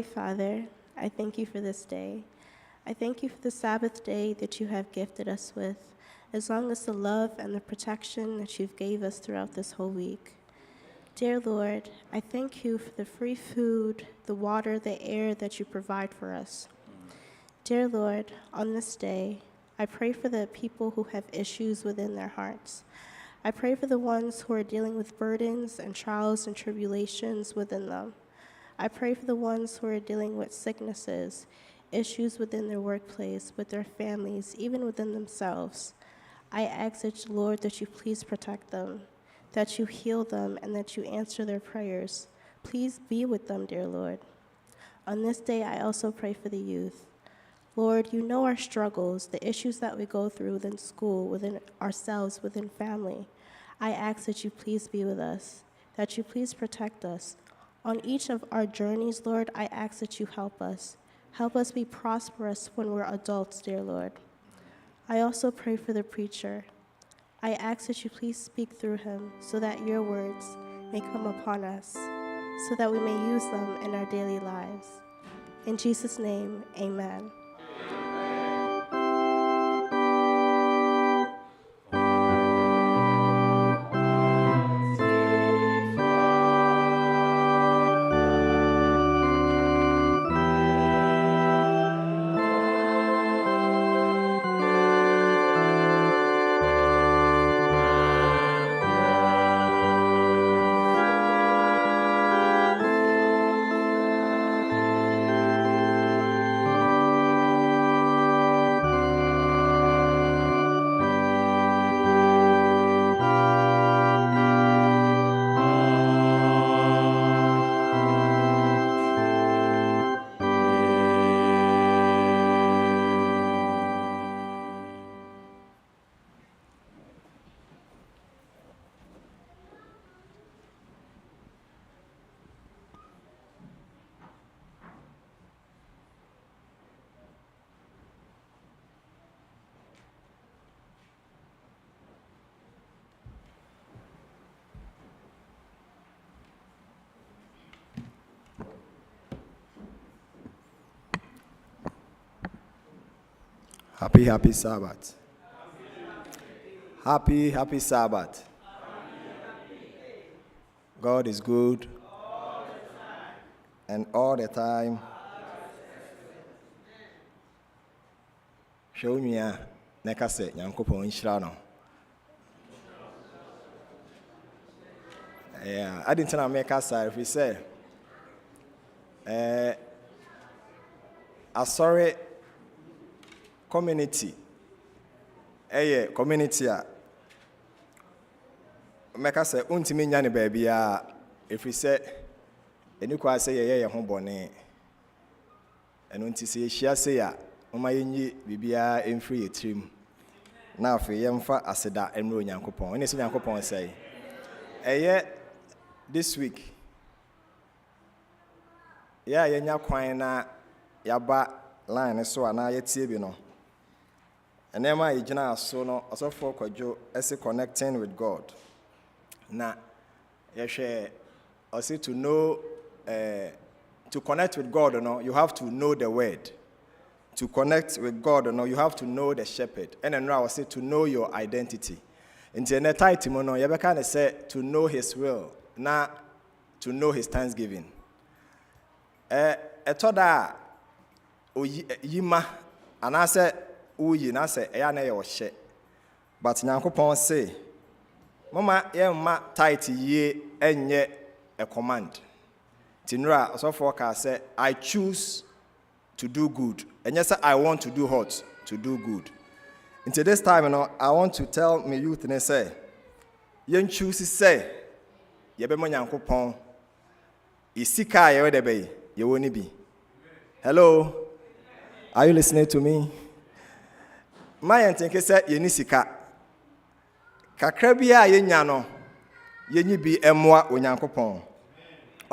Heavenly Father, I thank you for this day. I thank you for the Sabbath day that you have gifted us with, as long as the love and the protection that you've gave us throughout this whole week. Dear Lord, I thank you for the free food, the water, the air that you provide for us. Dear Lord, on this day, I pray for the people who have issues within their hearts. I pray for the ones who are dealing with burdens and trials and tribulations within them. I pray for the ones who are dealing with sicknesses, issues within their workplace, with their families, even within themselves. I ask, Lord, that you please protect them, that you heal them, and that you answer their prayers. Please be with them, dear Lord. On this day, I also pray for the youth. Lord, you know our struggles, the issues that we go through within school, within ourselves, within family. I ask that you please be with us, that you please protect us. On each of our journeys, Lord, I ask that you help us. Help us be prosperous when we're adults, dear Lord. I also pray for the preacher. I ask that you please speak through him so that your words may come upon us, so that we may use them in our daily lives. In Jesus' name, amen. Happy Sabbath. Happy Sabbath. God is good. And all the time. Show me a nekase nyankopon nhyira no. Yeah, I didn't make us if we say sorry community. Community a make us say untimi nya ne ba bia if we say eni kwa say ye ho bone eno nti say hia say a mama yenyi bibia emfiri etrim na afi yemfa aseda emro nyankopon ene so nyankopon say this week yenya kwan na yaba line so ana yetie bi no enema yigina so no osofo Kojo ese connecting with God na yehwe also to know to connect with God, you have to know the word. To connect with God, you have to know the shepherd. And then I will say to know your identity. In the title, you can say to know his will, not to know his thanksgiving. Etoda yima and I say uyi na say eyana your she. But Nyankopon say, Mama yema title ye enye a command. Tinra so forecast say I choose to do good. And yes, I want to do what? To do good. Into this time, I want to tell my youth and say, yen choose say, yebe mo Nyankopon, isika ye de be, ye woni bi. Hello? Are you listening to me? My think say ye ni sika. Kakra bia ye nya no, ye ni bi emwa Onyankopon.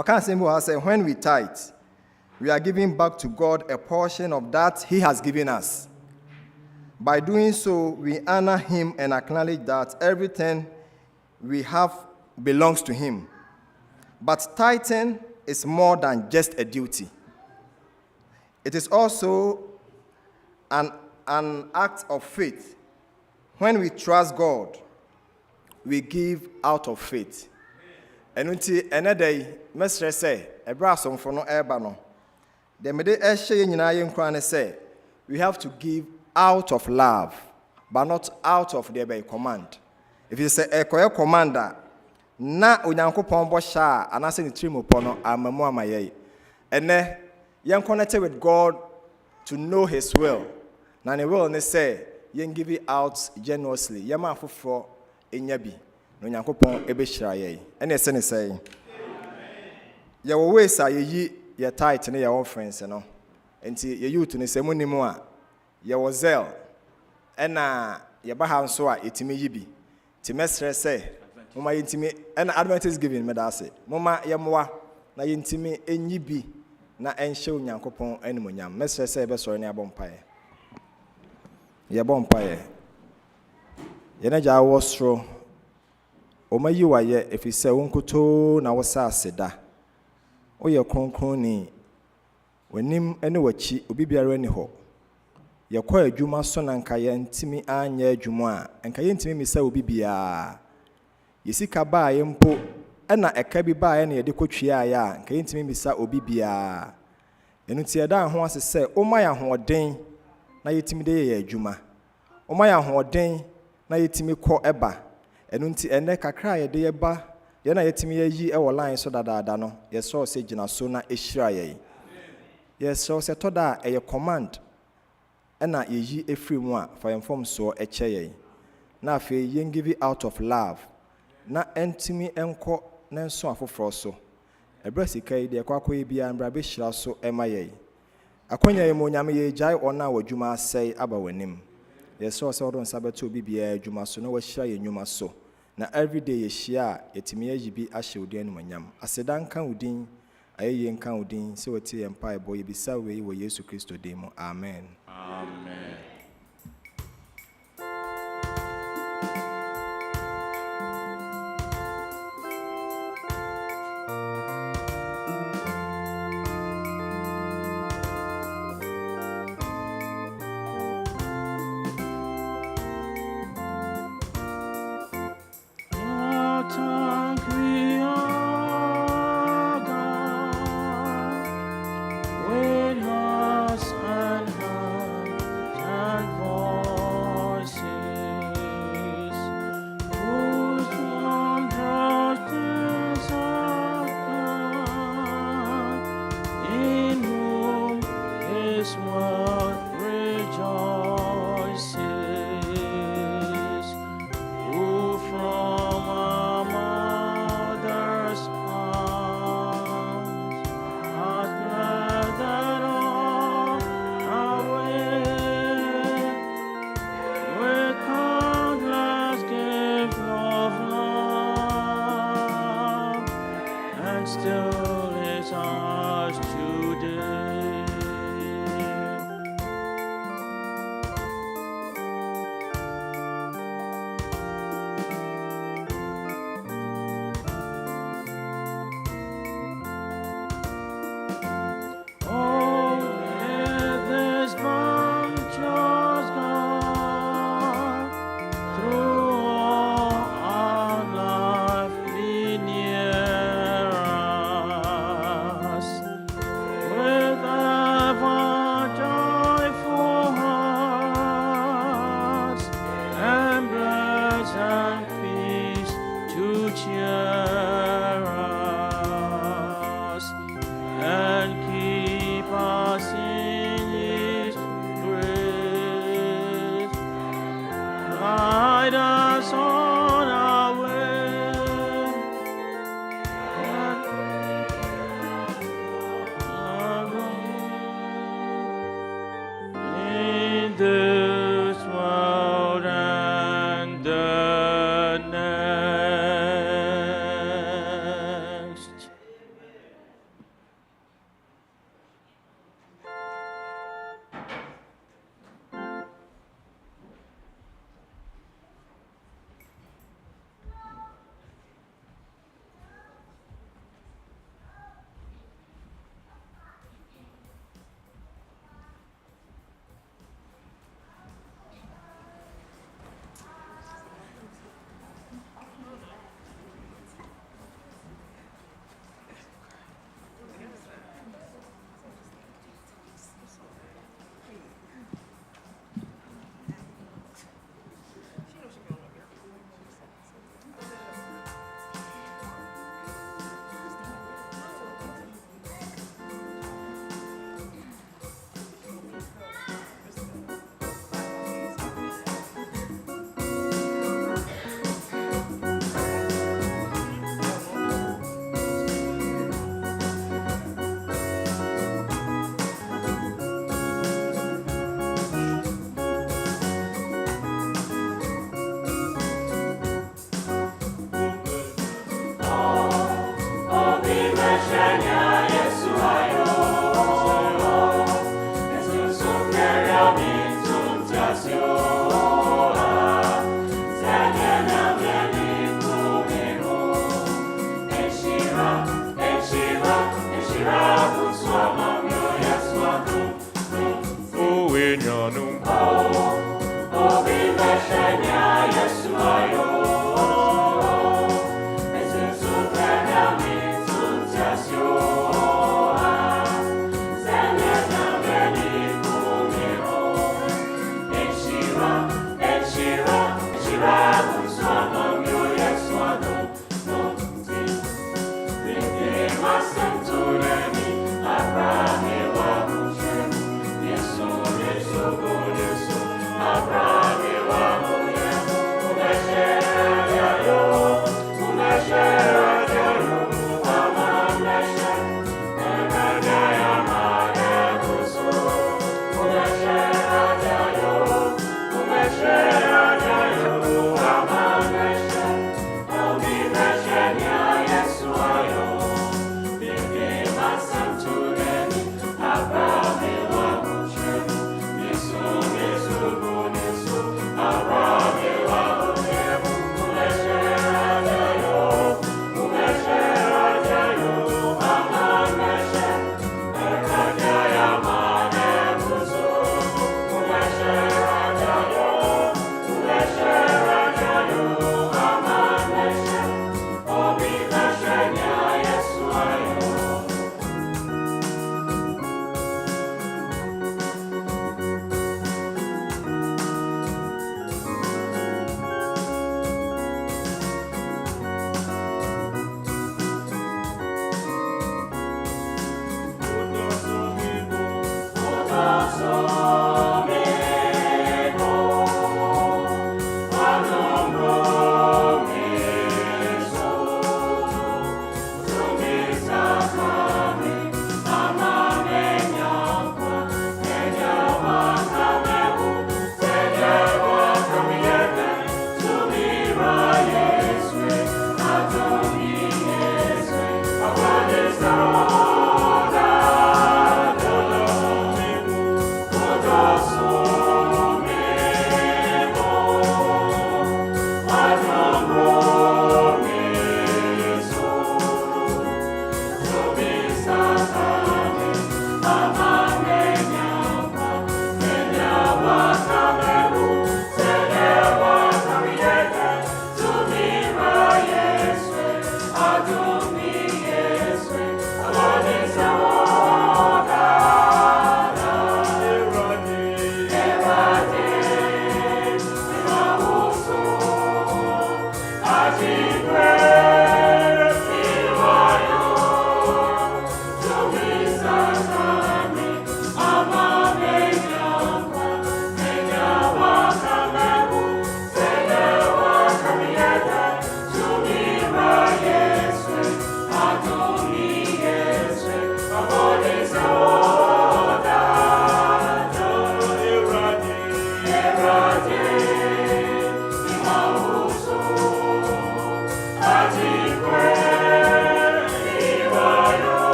I say, when we tithe, we are giving back to God a portion of that He has given us. By doing so, we honor Him and acknowledge that everything we have belongs to Him. But tithing is more than just a duty. It is also an act of faith. When we trust God, we give out of faith. And until another day, Mr. say, a brass for no erbano. The mede say, we have to give out of love, but not out of the command. If you say a commander, na unyankopon bo sha anase ni trimu pono amamu amaye. And then you connected with God to know His will. Na ne will ne say, you give it out generously. Yama fufo enyabi. No unyankopon ebe shira ye. And they say, your ways are ye tight and your friends, no. Until ye youth ne say munimua, your zeal, and your bahan so itimi yibi. Timestre say, Mama intimi, and Adventist giving me that say, Mama yamwa, na intimi enyibi, na enshow nyankopon enmunyam. Mestre say, Besor near bompire. Ye bompire. Yenaja was through. Oma you are ye, if you say, Unkuto na wasa seda. O ye kronkron when him anyway ubibia any ho. Ye kwa juma son and kayen timi anye juma, and kayen timi misa ubibia. Ye see kaba yempo, and na a cabby by any adequate ya, and kayen timi misa ubibia. And it's a down who wants to say, O my hoarding, na yetimide juma. O my hoarding, na yetimi ko eba, and unti and neka cry a day ba. Yana yetimi ye ewo line so da no ye so se gina so na ehira ye yes so se to da e command na ye yi efiri mu a fa inform so eche ye na afi ye give out of love na entimi enko na nso afoforo so ebrasika yi de kwakoye bia mbra be hira so ema ye akonya ye mo nyame ye jai ona wadwuma asai aba wanim yes so se odon Sabbath obi bia adwuma so na wa hira ye nyuma so. Na every day ye share yetimi ayibi ahye odi anumanyam aseda nka udin ayeye nka udin se wati empire boy bisa we wo Yesu Kristo demo amen amen.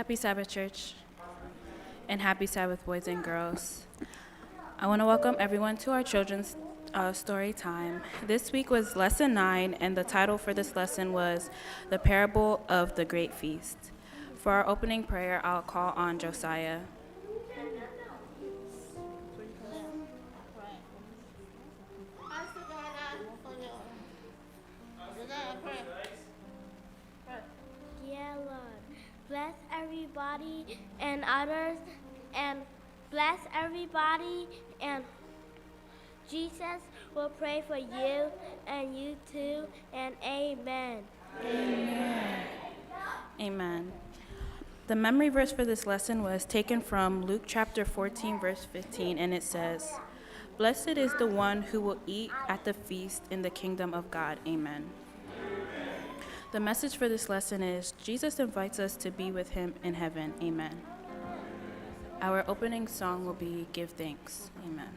Happy Sabbath, church, and happy Sabbath, boys and girls. I want to welcome everyone to our children's story time. This week was lesson 9, and the title for this lesson was The Parable of the Great Feast. For our opening prayer, I'll call on Josiah. Dear Lord, bless everybody and others, and bless everybody, and Jesus will pray for you and you too, and amen. Amen. The memory verse for this lesson was taken from Luke chapter 14, verse 15, and it says, "Blessed is the one who will eat at the feast in the kingdom of God." Amen. The message for this lesson is, Jesus invites us to be with him in heaven. Amen. Our opening song will be Give Thanks. Amen.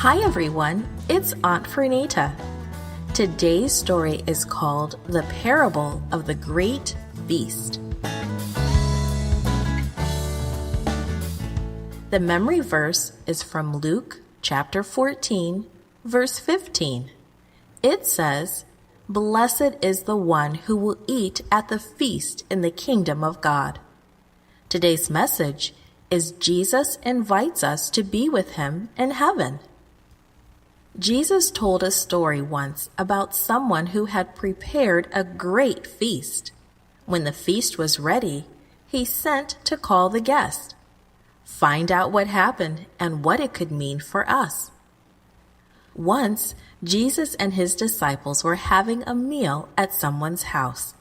Hi everyone, it's Aunt Fernita. Today's story is called The Parable of the Great Feast. The memory verse is from Luke chapter 14, verse 15. It says, "Blessed is the one who will eat at the feast in the kingdom of God." Today's message is Jesus invites us to be with him in heaven. Jesus told a story once about someone who had prepared a great feast. When the feast was ready, he sent to call the guests. Find out what happened and what it could mean for us. Once, Jesus and his disciples were having a meal at someone's house,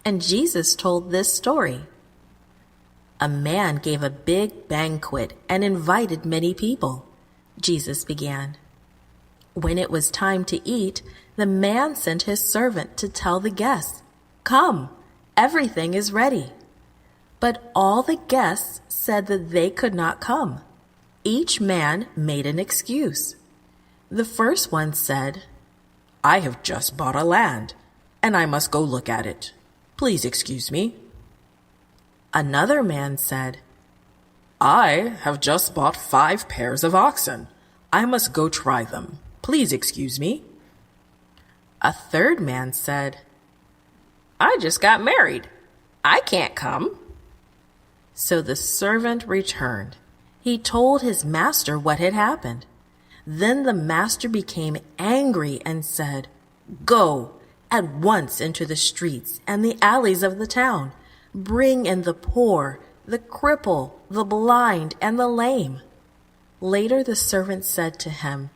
and Jesus told this story. A man gave a big banquet and invited many people. Jesus began. When it was time to eat, the man sent his servant to tell the guests, "Come, everything is ready." But all the guests said that they could not come. Each man made an excuse. The first one said, "I have just bought a land, and I must go look at it. Please excuse me." Another man said, "I have just bought 5 pairs of oxen. I must go try them. Please excuse me." A third man said, "I just got married. I can't come." So the servant returned. He told his master what had happened. Then the master became angry and said, "Go at once into the streets and the alleys of the town. Bring in the poor, the cripple, the blind, and the lame." Later the servant said to him,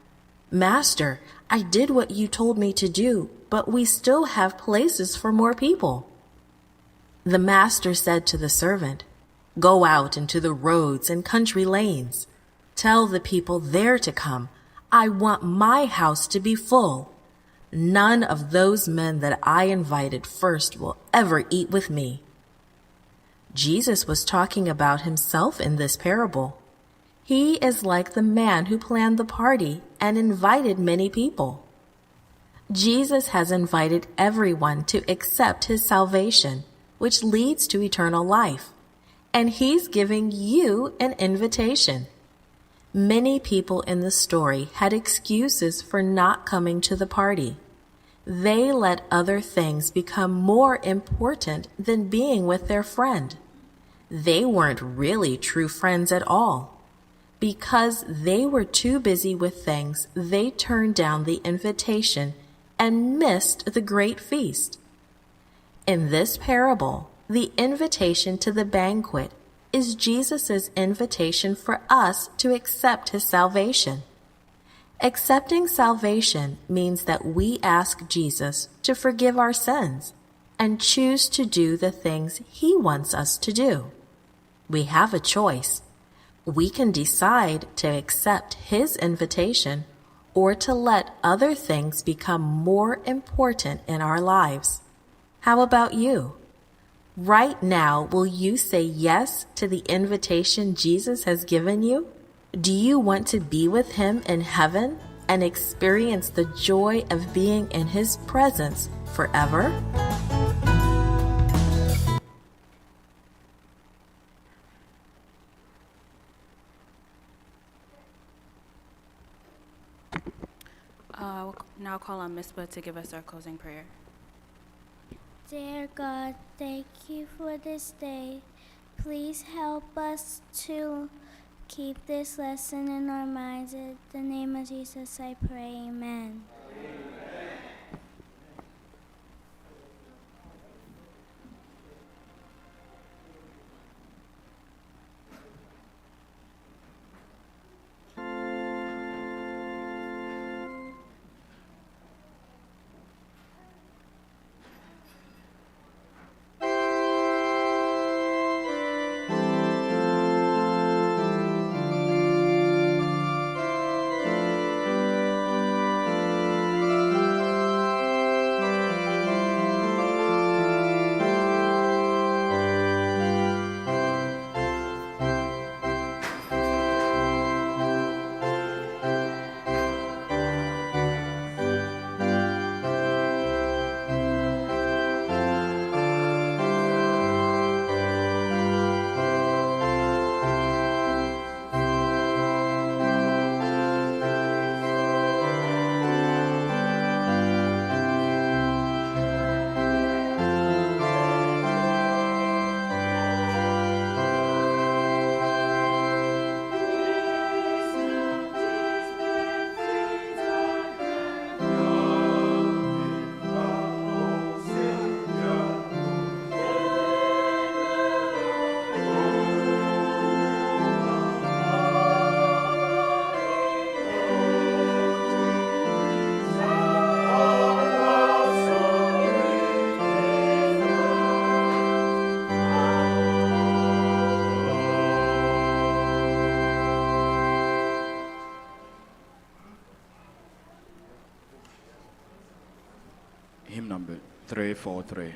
"Master, I did what you told me to do, but we still have places for more people." The master said to the servant, "Go out into the roads and country lanes. Tell the people there to come. I want my house to be full. None of those men that I invited first will ever eat with me." Jesus was talking about himself in this parable. He is like the man who planned the party and invited many people. Jesus has invited everyone to accept his salvation, which leads to eternal life. And he's giving you an invitation. Many people in the story had excuses for not coming to the party. They let other things become more important than being with their friend. They weren't really true friends at all. Because they were too busy with things, they turned down the invitation and missed the great feast. In this parable, the invitation to the banquet is Jesus' invitation for us to accept his salvation. Accepting salvation means that we ask Jesus to forgive our sins and choose to do the things he wants us to do. We have a choice. We can decide to accept his invitation or to let other things become more important in our lives. How about you? Right now, will you say yes to the invitation Jesus has given you? Do you want to be with him in heaven and experience the joy of being in his presence forever? We'll now call on Mispa to give us our closing prayer. Dear God, thank you for this day. Please help us to keep this lesson in our minds. In the name of Jesus, I pray. Amen. Hymn number 343.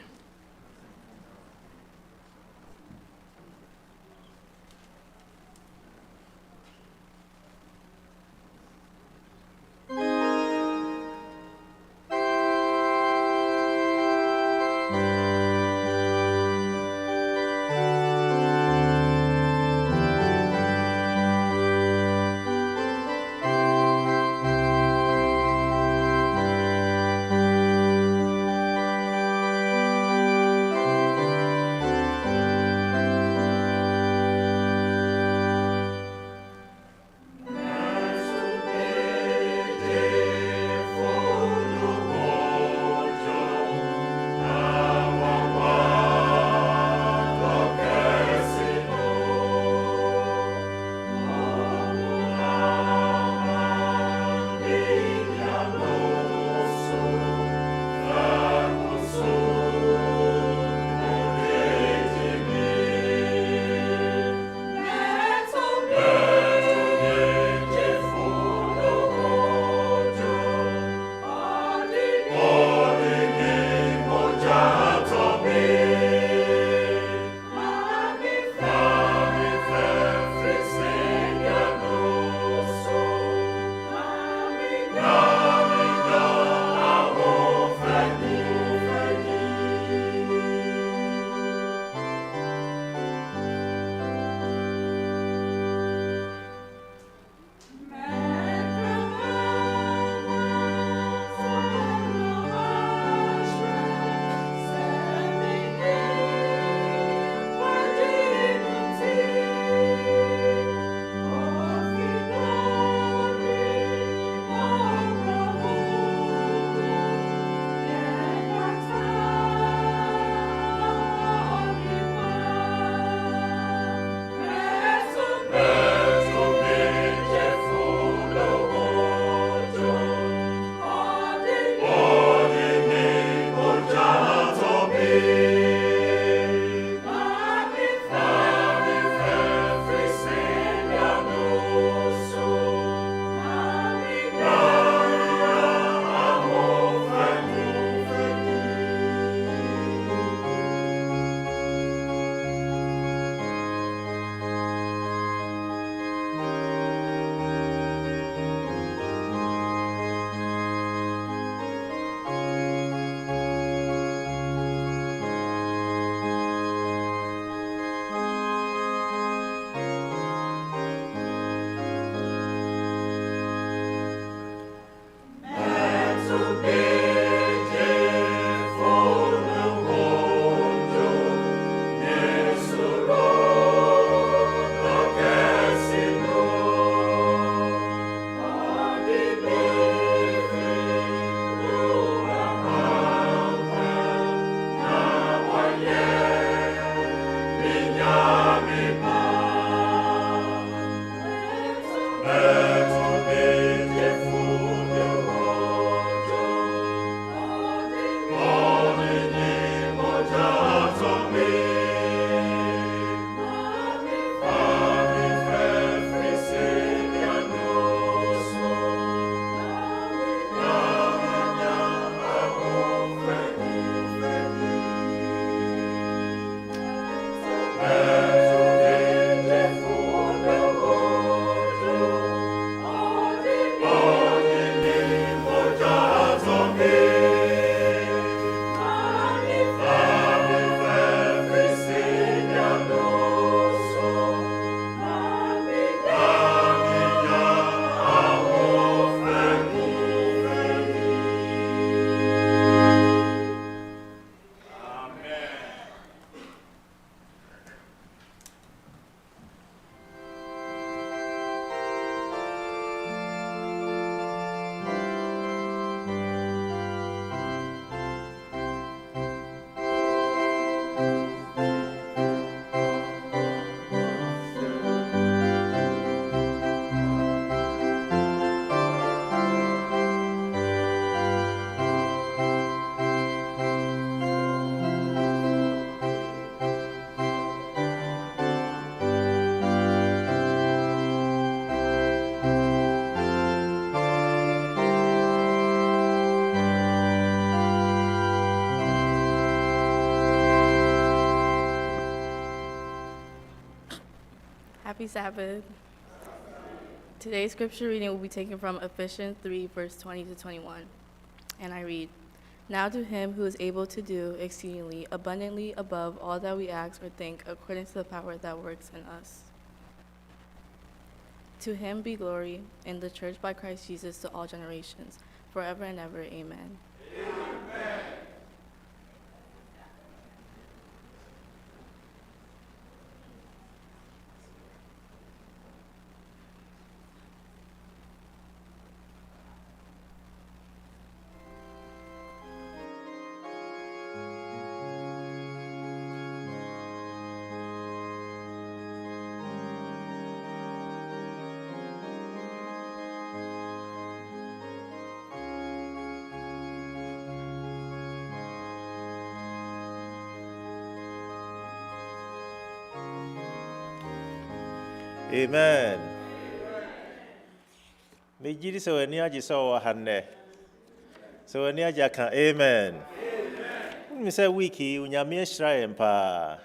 Happy Sabbath. Today's scripture reading will be taken from Ephesians 3, verse 20 to 21. And I read, "Now to him who is able to do exceedingly abundantly above all that we ask or think, according to the power that works in us. To him be glory in the church by Christ Jesus to all generations, forever and ever. Amen." Amen. Mejiri se wani aji so wa hanne. So wani aji kan amen. Mi se wiki unyame hira mpa.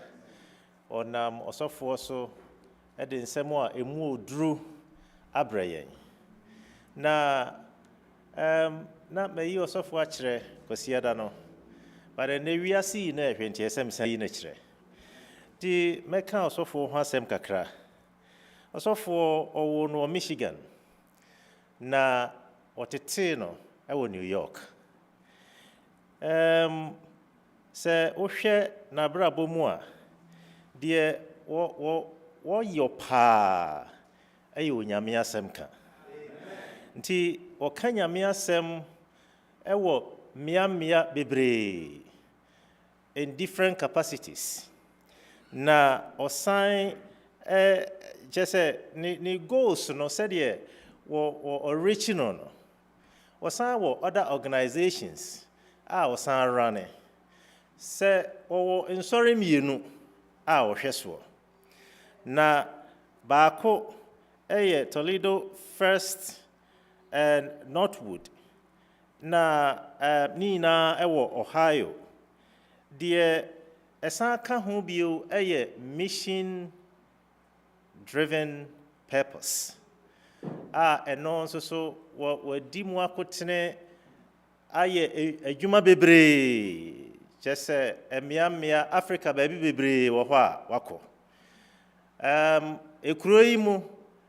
Onam osofo so e de nsem a emu oduru abrayen. Na meyi osofo a kire kosiada no. Bare ne wiase na ehwenti esem sai na kire. Di meka osofo ho asem kakra. Osofo owo no Michigan na otete no ewo New York. Se ohwe na brabo mu a de wo yopa ayo nyame asem ka. Nti o ka nyame asem ewo mia bebre in different capacities. Na osan just say ni goals no said ye original no osan wo other organizations osan running say insori mienu hweso na baako Toledo First and Northwood na nina Ohio de esan ka ho bio mission driven purpose. And also so what dimu akotene aye adwuma bebre just emia Africa baby bebre wo ho a wako. Ekuro yi mu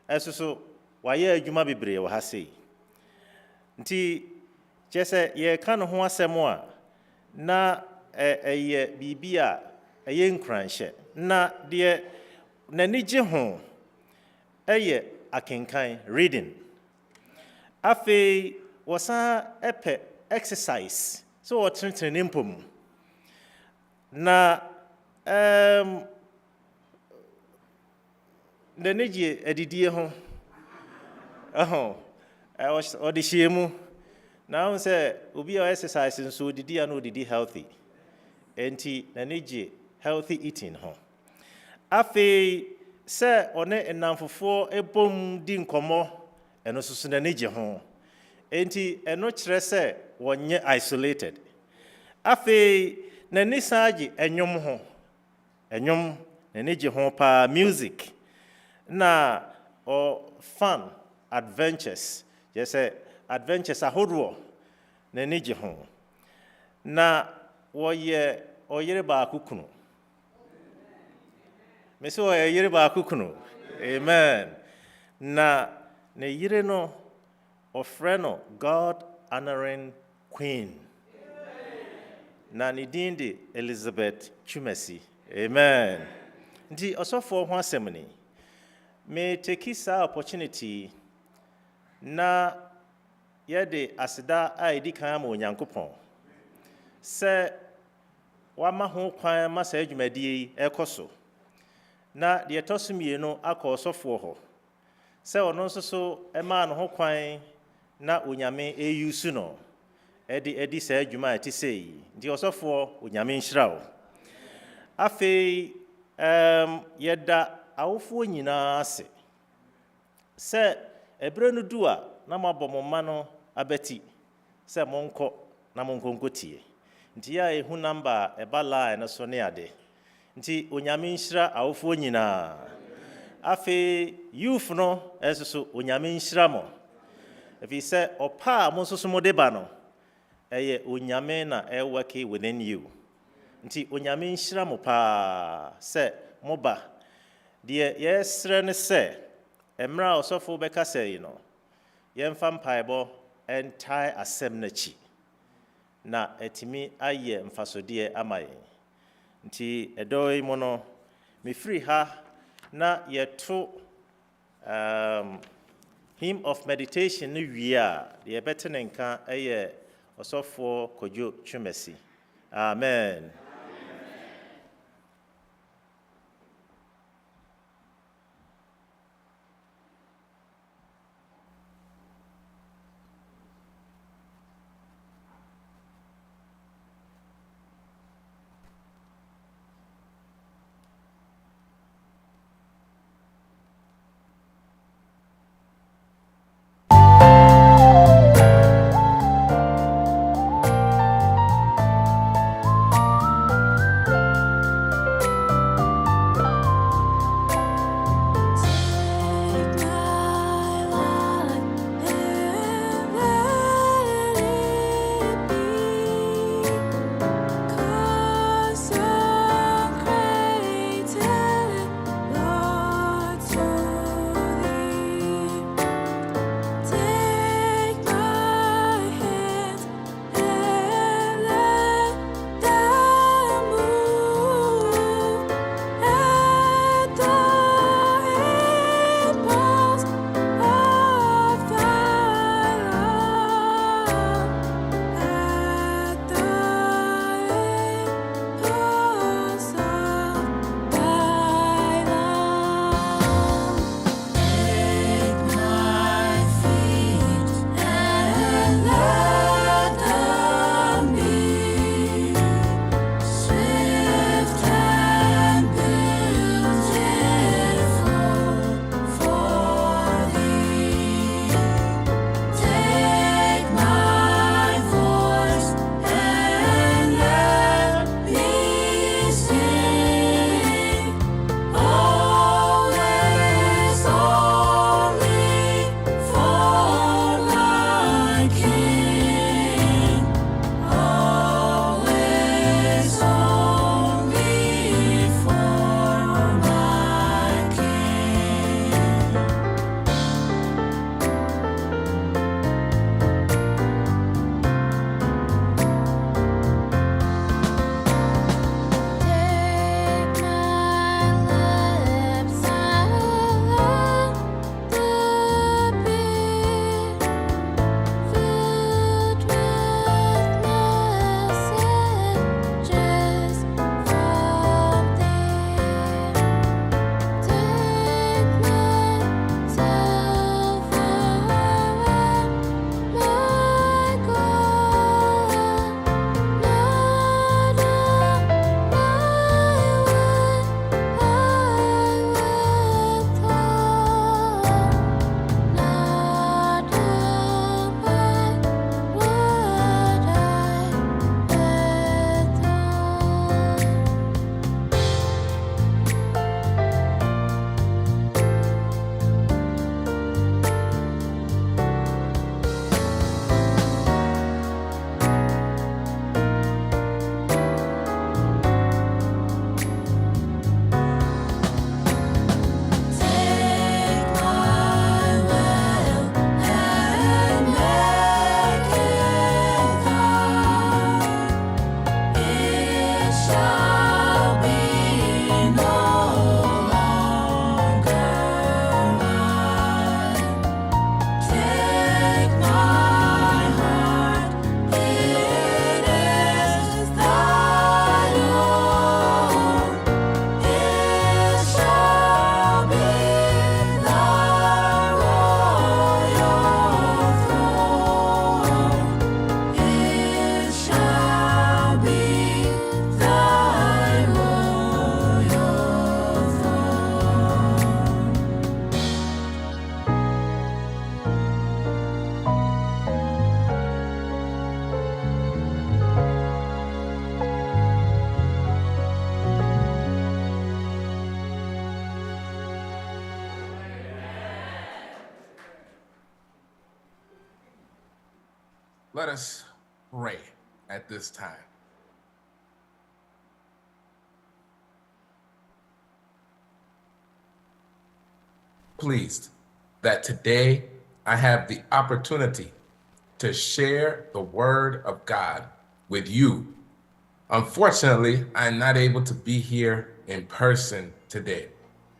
eso waye adwuma bebre wo ha sei. Nti just ye kan ho asem a na eye bibia eye nkranhye na de nani je ho eye akenkan reading afi wasa epe exercise so what training pom na nani je adidie ho odishemu na say obi exercise so didi and didi healthy enti nani je healthy eating ho afi se one enamfofo ebom di nkomo eno susu na neje ho enti eno kire se wonye isolated afi na nisaji enyom ho enyom na neje ho pa music na fun adventures just say adventures ahodo na neje ho na oyere ba akukunu Meso yire ba akukunu. Amen. Na ne yire no ofreno God honoring queen. Na ni dindi Elizabeth Twumasi. Amen. Ndi osofo ho asem ni. Me take this opportunity na yede asida aidi kan ma onyankopon. Se wama ho kwan ma sa adwumadie ekoso. Na de etosumienu akọ osofo ho se ono nso so ema no ho kwan na onyame eyusu no edi sa adwuma ati sei ndi osofo onyame nhirawo afi yeda awofo nyina ase se ebre no du a na mabomoma no abati se monko na monkonkotie nti ya ehu number eba line so ne ade nti onyame nhira awofo nyina Afei, youth no, ɛso so onyame nhyira mo. Ɛfiri sɛ ɔpa a mo nso so mode ba no, ɛyɛ onyame na ɛwɔke within you. Nti onyame nhyira mo paa sɛ moba. Deɛ yɛsrɛ ne sɛ, mmerɛ a ɔsɔfo bɛkasa yi no, yɛmfa mpaebɔ ɛntae asɛm n'akyi. Na ɛtumi ayɛ mfasodeɛ ama yɛn. Nti ɛdɔ yi mu no, mefiri ha na yɛto hymn of meditation no wie a, deɛ yɛbɛte ne nka ɛyɛ ɔsɔfoɔ Kojo Twumasi. Amen. Let us pray at this time. Pleased that today I have the opportunity to share the word of God with you. Unfortunately, I'm not able to be here in person today.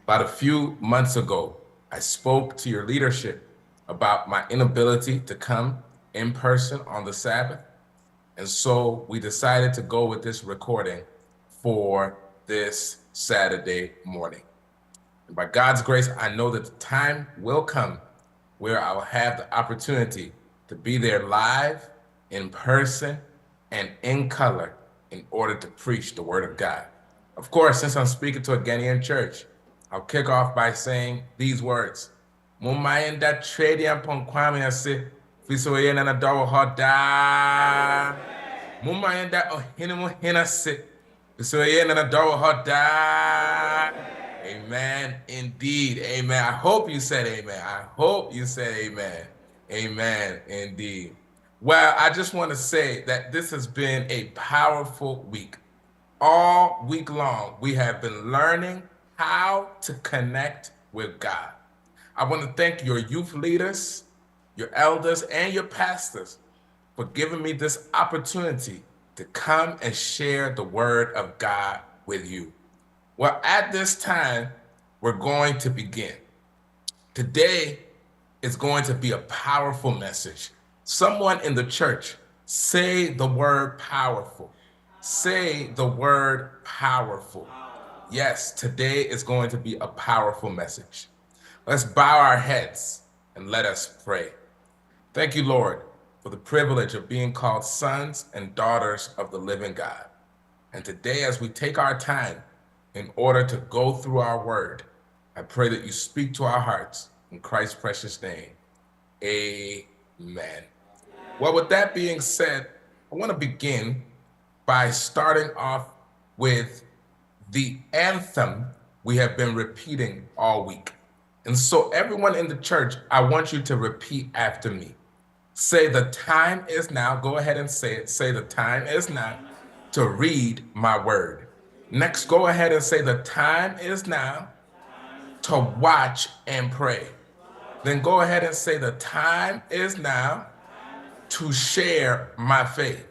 About a few months ago, I spoke to your leadership about my inability to come in person on the Sabbath. And so we decided to go with this recording for this Saturday morning. And by God's grace, I know that the time will come where I will have the opportunity to be there live, in person, and in color in order to preach the word of God. Of course, since I'm speaking to a Ghanaian church, I'll kick off by saying these words. Mumayenda tradian ponkwame ase fisoye na dawo hoda. Mumayenda ohinimu hinase fisoye na dawo hoda. Amen. Indeed. Amen. I hope you said amen. I hope you said amen. Amen. Indeed. Well, I just want to say that this has been a powerful week. All week long, we have been learning how to connect with God. I want to thank your youth leaders, your elders, and your pastors for giving me this opportunity to come and share the word of God with you. Well, at this time, we're going to begin. Today is going to be a powerful message. Someone in the church, say the word powerful. Say the word powerful. Yes, today is going to be a powerful message. Let's bow our heads and let us pray. Thank you, Lord, for the privilege of being called sons and daughters of the living God. And today, as we take our time in order to go through our word, I pray that you speak to our hearts in Christ's precious name. Amen. Well, with that being said, I want to begin by starting off with the anthem we have been repeating all week. And so everyone in the church, I want you to repeat after me. Say, the time is now. Go ahead and say it. Say, the time is now to read my word. Next, go ahead and say, the time is now to watch and pray. Then go ahead and say, the time is now to share my faith.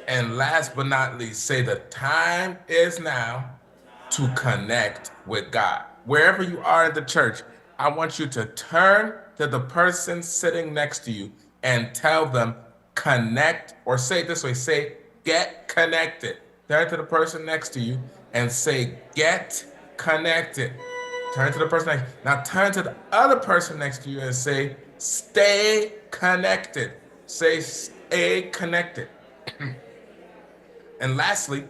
And last but not least, say, the time is now to connect with God. Wherever you are in the church, I want you to turn to the person sitting next to you and tell them, connect, or say it this way, say, get connected. Turn to the person next to you and say, get connected. Turn to the person next. Now turn to the other person next to you and say, stay connected. Say, stay connected. And lastly,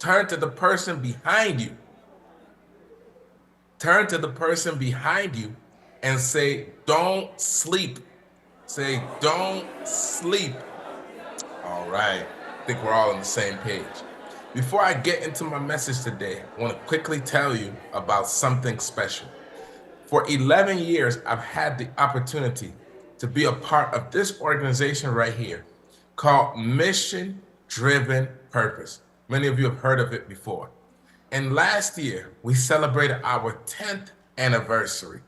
turn to the person behind you. Turn to the person behind you and say, don't sleep. Say, don't sleep. All right. I think we're all on the same page. Before I get into my message today, I want to quickly tell you about something special. For 11 years, I've had the opportunity to be a part of this organization right here called Mission Driven Purpose. Many of you have heard of it before. And last year, we celebrated our 10th anniversary.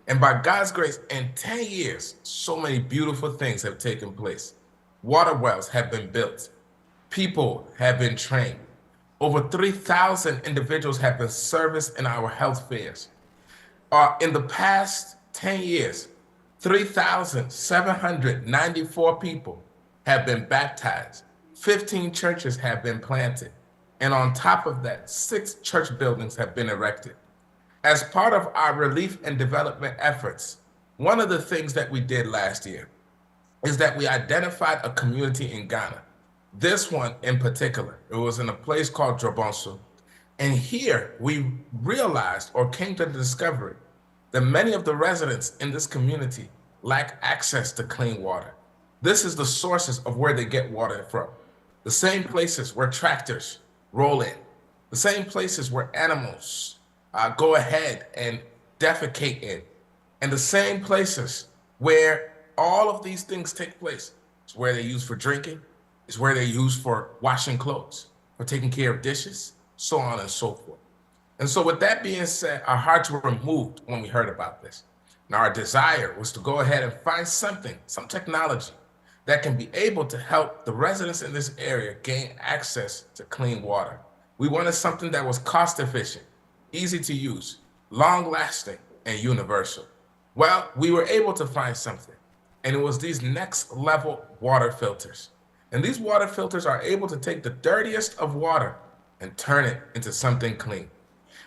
And by God's grace, in 10 years, so many beautiful things have taken place. Water wells have been built. People have been trained. Over 3,000 individuals have been serviced in our health fairs. In the past 10 years, 3,794 people have been baptized. 15 churches have been planted. And on top of that, 6 church buildings have been erected. As part of our relief and development efforts, one of the things that we did last year is that we identified a community in Ghana. This one in particular, it was in a place called Drabonso. And here we realized or came to the discovery that many of the residents in this community lack access to clean water. This is the sources of where they get water from. The same places where tractors roll in, the same places where animals go ahead and defecate in, and the same places where all of these things take place. It's where they're used for drinking. It's where they're used for washing clothes, for taking care of dishes, so on and so forth. And so with that being said, our hearts were moved when we heard about this. And our desire was to go ahead and find something, some technology that can be able to help the residents in this area gain access to clean water. We wanted something that was cost efficient, easy to use, long lasting, and universal. Well, we were able to find something, and it was these next level water filters. And these water filters are able to take the dirtiest of water and turn it into something clean.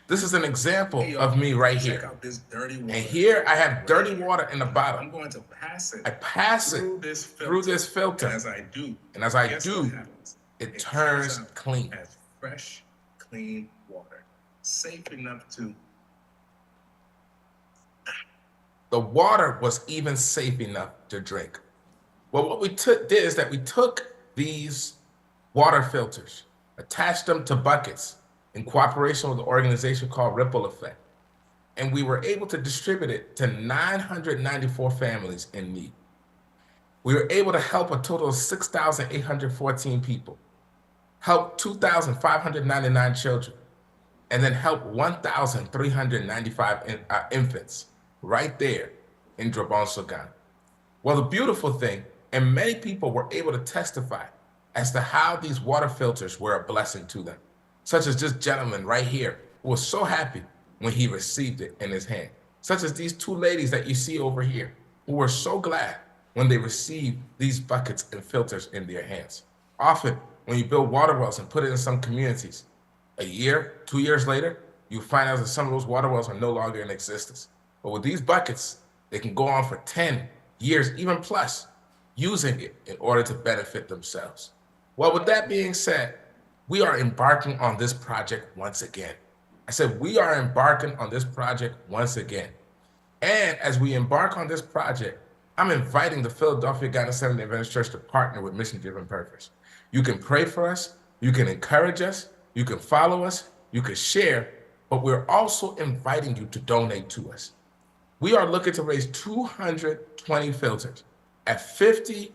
This is an example of me right here. Check out this dirty water. And here I have dirty water in the bottle. I'm going to pass it. I pass it through this filter. And as I do, guess do, what happens? it turns comes out clean. as fresh, clean water, safe enough to. The water was even safe enough to drink. Well, what we did is that we took these water filters, attached them to buckets in cooperation with an organization called Ripple Effect. And we were able to distribute it to 994 families in need. We were able to help a total of 6,814 people, help 2,599 children, and then help 1,395 infants right there in Drabon, Ghana. Well, the beautiful thing, and many people were able to testify as to how these water filters were a blessing to them, such as this gentleman right here who was so happy when he received it in his hand, such as these two ladies that you see over here who were so glad when they received these buckets and filters in their hands. Often, when you build water wells and put it in some communities, a year, 2 years later, you find out that some of those water wells are no longer in existence. But with these buckets, they can go on for 10 years, even plus, using it in order to benefit themselves. Well, with that being said, we are embarking on this project once again. I said, we are embarking on this project once again. And as we embark on this project, I'm inviting the Philadelphia Ghana Seventh-day Adventist Church to partner with Mission Driven Purpose. You can pray for us, you can encourage us, you can follow us, you can share, but we're also inviting you to donate to us. We are looking to raise 220 filters at $50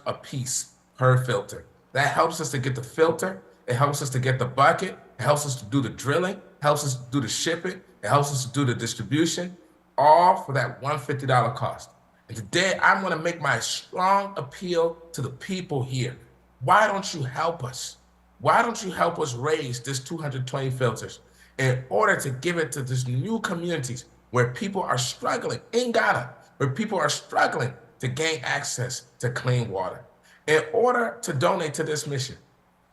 a piece per filter. That helps us to get the filter, it helps us to get the bucket, it helps us to do the drilling, helps us to do the shipping, it helps us to do the distribution, all for that $150 cost. And today I'm going to make my strong appeal to the people here. Why don't you help us? Why don't you help us raise this 220 filters in order to give it to these new communities where people are struggling in Ghana, where people are struggling to gain access to clean water. In order to donate to this mission,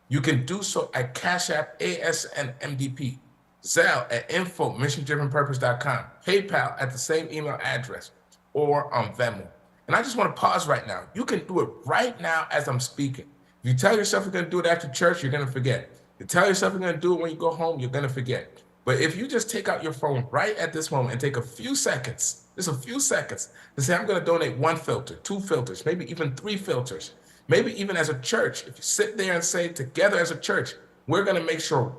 you can do so at Cash App ASNMDP, Zelle at info@missiondrivenpurpose.com, PayPal at the same email address, or on Venmo. And I just want to pause right now. You can do it right now as I'm speaking. If you tell yourself you're going to do it after church, you're going to forget. If you tell yourself you're going to do it when you go home, you're going to forget. But if you just take out your phone right at this moment and take a few seconds, just a few seconds, to say, I'm going to donate 1 filter, 2 filters, maybe even 3 filters, maybe even as a church, if you sit there and say, together as a church, we're going to make sure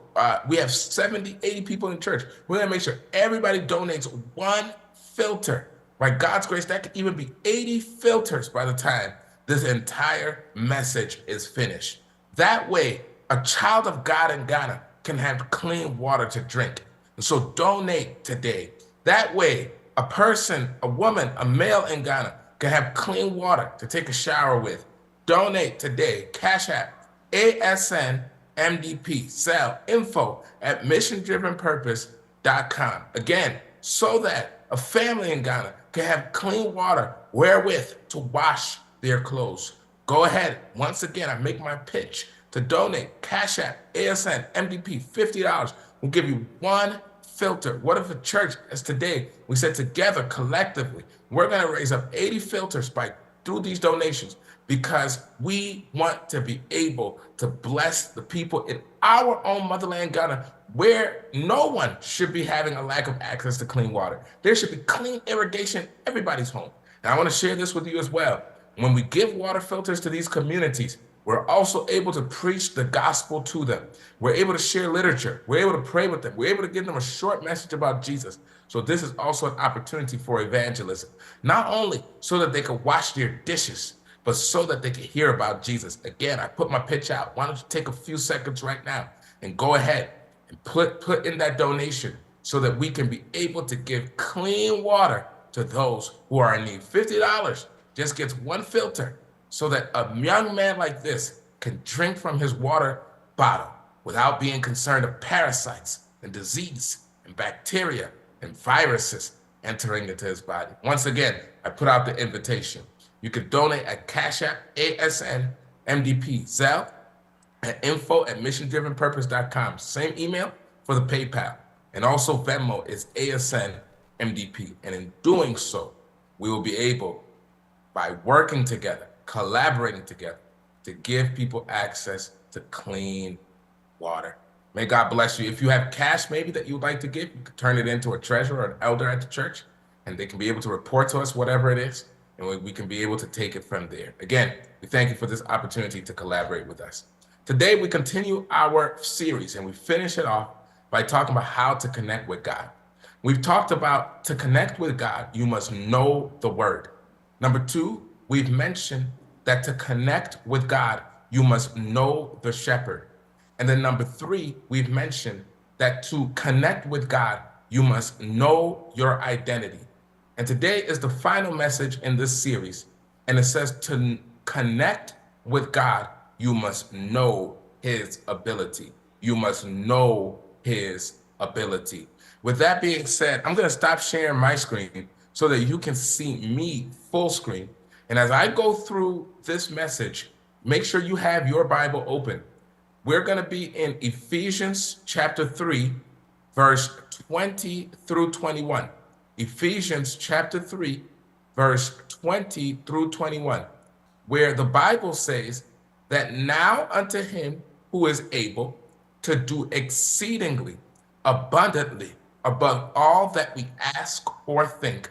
we have 70, 80 people in church. We're going to make sure everybody donates 1 filter. By God's grace, that could even be 80 filters by the time this entire message is finished. That way, a child of God in Ghana can have clean water to drink. And so donate today. That way, a person, a woman, a male in Ghana can have clean water to take a shower with. Donate today. Cash App, ASNMDP, Zelle, info@missiondrivenpurpose.com. Again, so that a family in Ghana can have clean water wherewith to wash their clothes. Go ahead. Once again, I make my pitch to donate. Cash App, ASN, MDP, $50 will give you 1 filter. What if a church, as today, we said together collectively, we're going to raise up 80 filters through these donations because we want to be able to bless the people in our own motherland, Ghana, where no one should be having a lack of access to clean water. There should be clean irrigation in everybody's home. And I want to share this with you as well. When we give water filters to these communities, we're also able to preach the gospel to them. We're able to share literature. We're able to pray with them. We're able to give them a short message about Jesus. So this is also an opportunity for evangelism. Not only so that they can wash their dishes, but so that they can hear about Jesus. Again, I put my pitch out. Why don't you take a few seconds right now and go ahead and put in that donation so that we can be able to give clean water to those who are in need. $50 just gets one filter so that a young man like this can drink from his water bottle without being concerned of parasites and disease and bacteria and viruses entering into his body. Once again, I put out the invitation. You can donate at Cash App, ASN, MDP, Zelle, at info@missiondrivenpurpose.com. Same email for the PayPal. And also Venmo is ASN MDP. And in doing so, we will be able, by working together, collaborating together, to give people access to clean water. May God bless you. If you have cash maybe that you would like to give, you can turn it into a treasurer or an elder at the church, and they can be able to report to us whatever it is, and we can be able to take it from there. Again, we thank you for this opportunity to collaborate with us. Today, we continue our series, and we finish it off by talking about how to connect with God. We've talked about to connect with God, you must know the word. Number 2, we've mentioned that to connect with God, you must know the shepherd. And then number 3, we've mentioned that to connect with God, you must know your identity. And today is the final message in this series. And it says to connect with God, you must know his ability. You must know his ability. With that being said, I'm going to stop sharing my screen so that you can see me full screen. And as I go through this message, make sure you have your Bible open. We're going to be in Ephesians chapter 3, verse 20 through 21. Ephesians chapter 3, verse 20 through 21, where the Bible says that now unto him who is able to do exceedingly abundantly above all that we ask or think,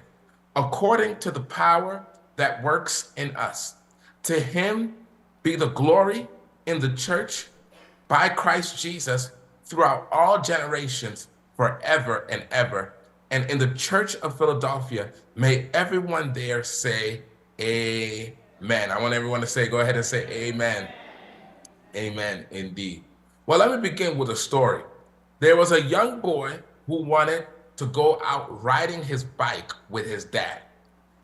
according to the power that works in us. To him be the glory in the church by Christ Jesus throughout all generations, forever and ever. And in the church of Philadelphia, may everyone there say amen. I want everyone to say, go ahead and say amen. Amen, indeed. Well, let me begin with a story. There was a young boy who wanted to go out riding his bike with his dad.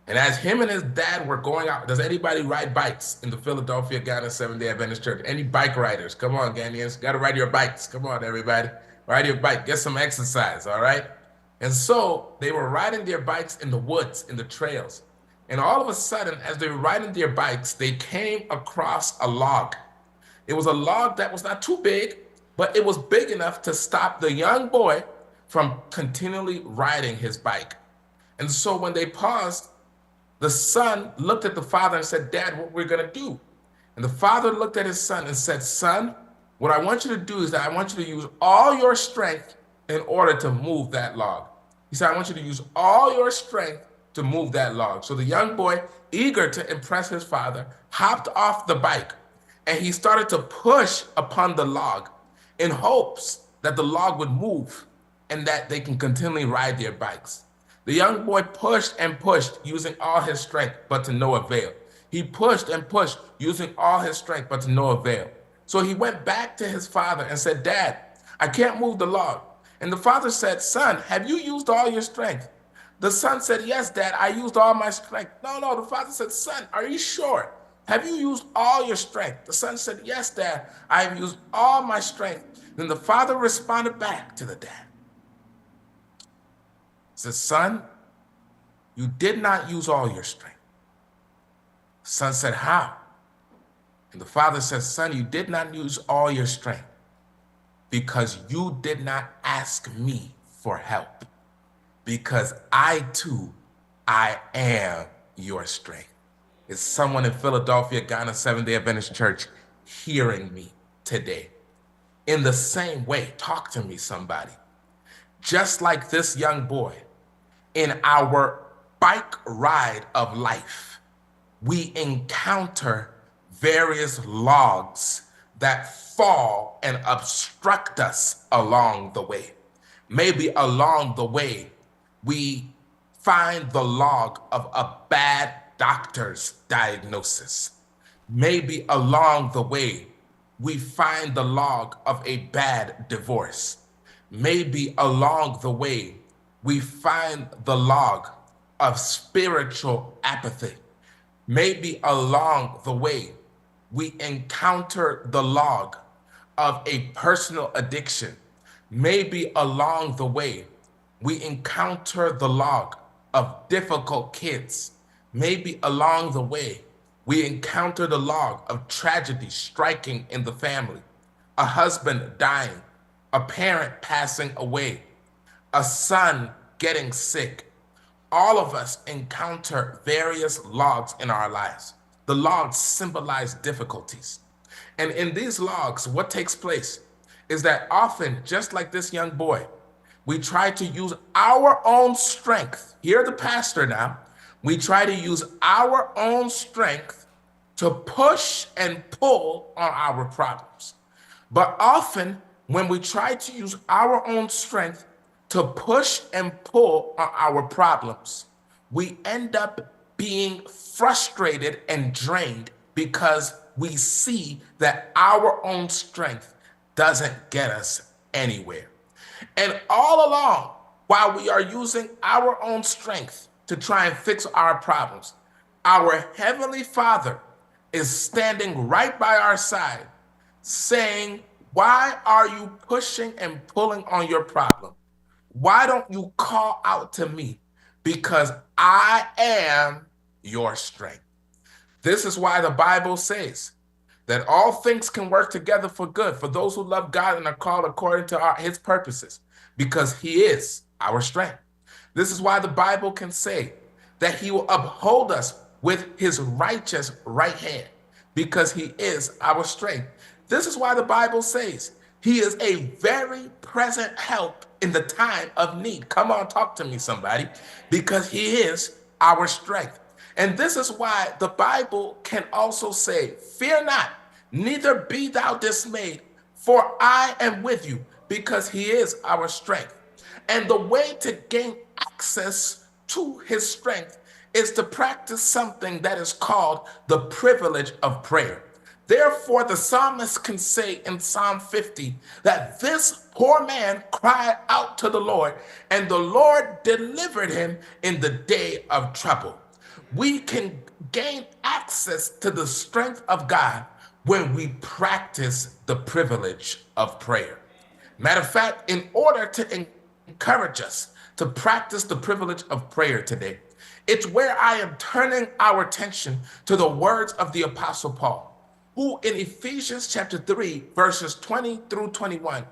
And as him and his dad were going out, does anybody ride bikes in the Philadelphia, Ghana Seventh-day Adventist Church? Any bike riders? Come on, Ghanaians. Got to ride your bikes. Come on, everybody. Ride your bike. Get some exercise, all right? And so they were riding their bikes in the woods, in the trails. And all of a sudden, as they were riding their bikes, they came across a log. It was a log that was not too big, but it was big enough to stop the young boy from continually riding his bike. And so when they paused, the son looked at the father and said, Dad, what we're going to do? And the father looked at his son and said, Son, what I want you to do is that I want you to use all your strength in order to move that log. He said, I want you to use all your strength to move that log. So the young boy, eager to impress his father, hopped off the bike and he started to push upon the log in hopes that the log would move and that they can continually ride their bikes. The young boy pushed and pushed using all his strength, but to no avail. He pushed and pushed using all his strength, but to no avail. So he went back to his father and said, Dad, I can't move the log. And the father said, Son, have you used all your strength? The son said, Yes, Dad, I used all my strength. No, the father said, Son, are you sure? Have you used all your strength? The son said, Yes, Dad, I have used all my strength. Then the father responded back to the dad. He said, Son, you did not use all your strength. The son said, How? And the father said, Son, you did not use all your strength because you did not ask me for help. Because I too, I am your strength. Is someone in Philadelphia, Ghana Seventh-day Adventist Church hearing me today? In the same way, talk to me, somebody. Just like this young boy, in our bike ride of life, we encounter various logs that fall and obstruct us along the way. Maybe along the way, we find the log of a bad doctor's diagnosis. Maybe along the way, we find the log of a bad divorce. Maybe along the way, we find the log of spiritual apathy. Maybe along the way, we encounter the log of a personal addiction. Maybe along the way, we encounter the log of difficult kids. Maybe along the way, we encounter the log of tragedy striking in the family, a husband dying, a parent passing away, a son getting sick. All of us encounter various logs in our lives. The logs symbolize difficulties. And in these logs, what takes place is that often, just like this young boy, we try to use our own strength. Hear the pastor now. We try to use our own strength to push and pull on our problems. But often, when we try to use our own strength to push and pull on our problems, we end up being frustrated and drained because we see that our own strength doesn't get us anywhere. And all along, while we are using our own strength to try and fix our problems, our Heavenly Father is standing right by our side saying, why are you pushing and pulling on your problem? Why don't you call out to me? Because I am your strength. This is why the Bible says that all things can work together for good for those who love God and are called according to his purposes, because he is our strength. This is why the Bible can say that he will uphold us with his righteous right hand, because he is our strength. This is why the Bible says he is a very present help in the time of need. Come on, talk to me, somebody, because he is our strength. And this is why the Bible can also say, fear not, neither be thou dismayed, for I am with you, because he is our strength. And the way to gain access to his strength is to practice something that is called the privilege of prayer. Therefore, the psalmist can say in Psalm 50 that this poor man cried out to the Lord, and the Lord delivered him in the day of trouble. We can gain access to the strength of God when we practice the privilege of prayer. Matter of fact, in order to encourage us to practice the privilege of prayer today, it's where I am turning our attention to the words of the Apostle Paul, who in Ephesians chapter 3, verses 20 through 21,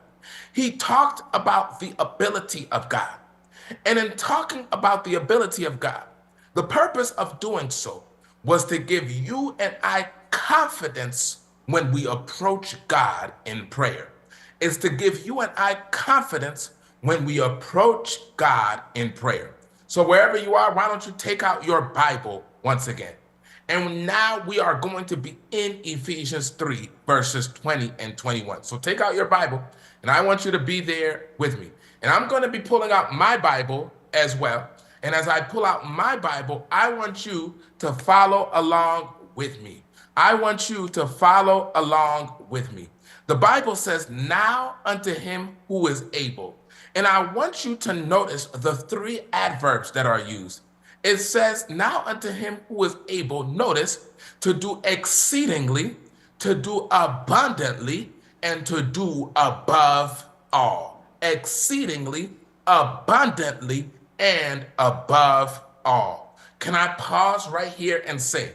he talked about the ability of God. And in talking about the ability of God, the purpose of doing so was to give you and I confidence when we approach God in prayer. It's to give you and I confidence when we approach God in prayer. So wherever you are, why don't you take out your Bible once again? And now we are going to be in Ephesians 3, verses 20 and 21. So take out your Bible, and I want you to be there with me. And I'm going to be pulling out my Bible as well. And as I pull out my Bible, I want you to follow along with me. I want you to follow along with me. The Bible says, now unto him who is able. And I want you to notice the three adverbs that are used. It says, now unto him who is able, notice, to do exceedingly, to do abundantly, and to do above all. Exceedingly, abundantly, and above all. Can I pause right here and say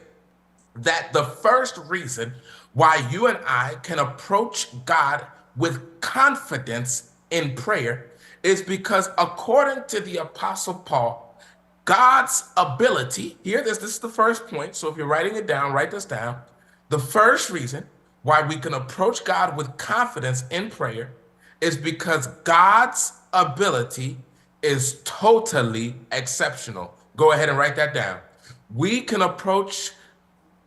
that the first reason why you and I can approach God with confidence in prayer is because, according to the Apostle Paul, God's ability, here, this is the first point. So if you're writing it down, write this down. The first reason why we can approach God with confidence in prayer is because God's ability is totally exceptional. Go ahead and write that down. We can approach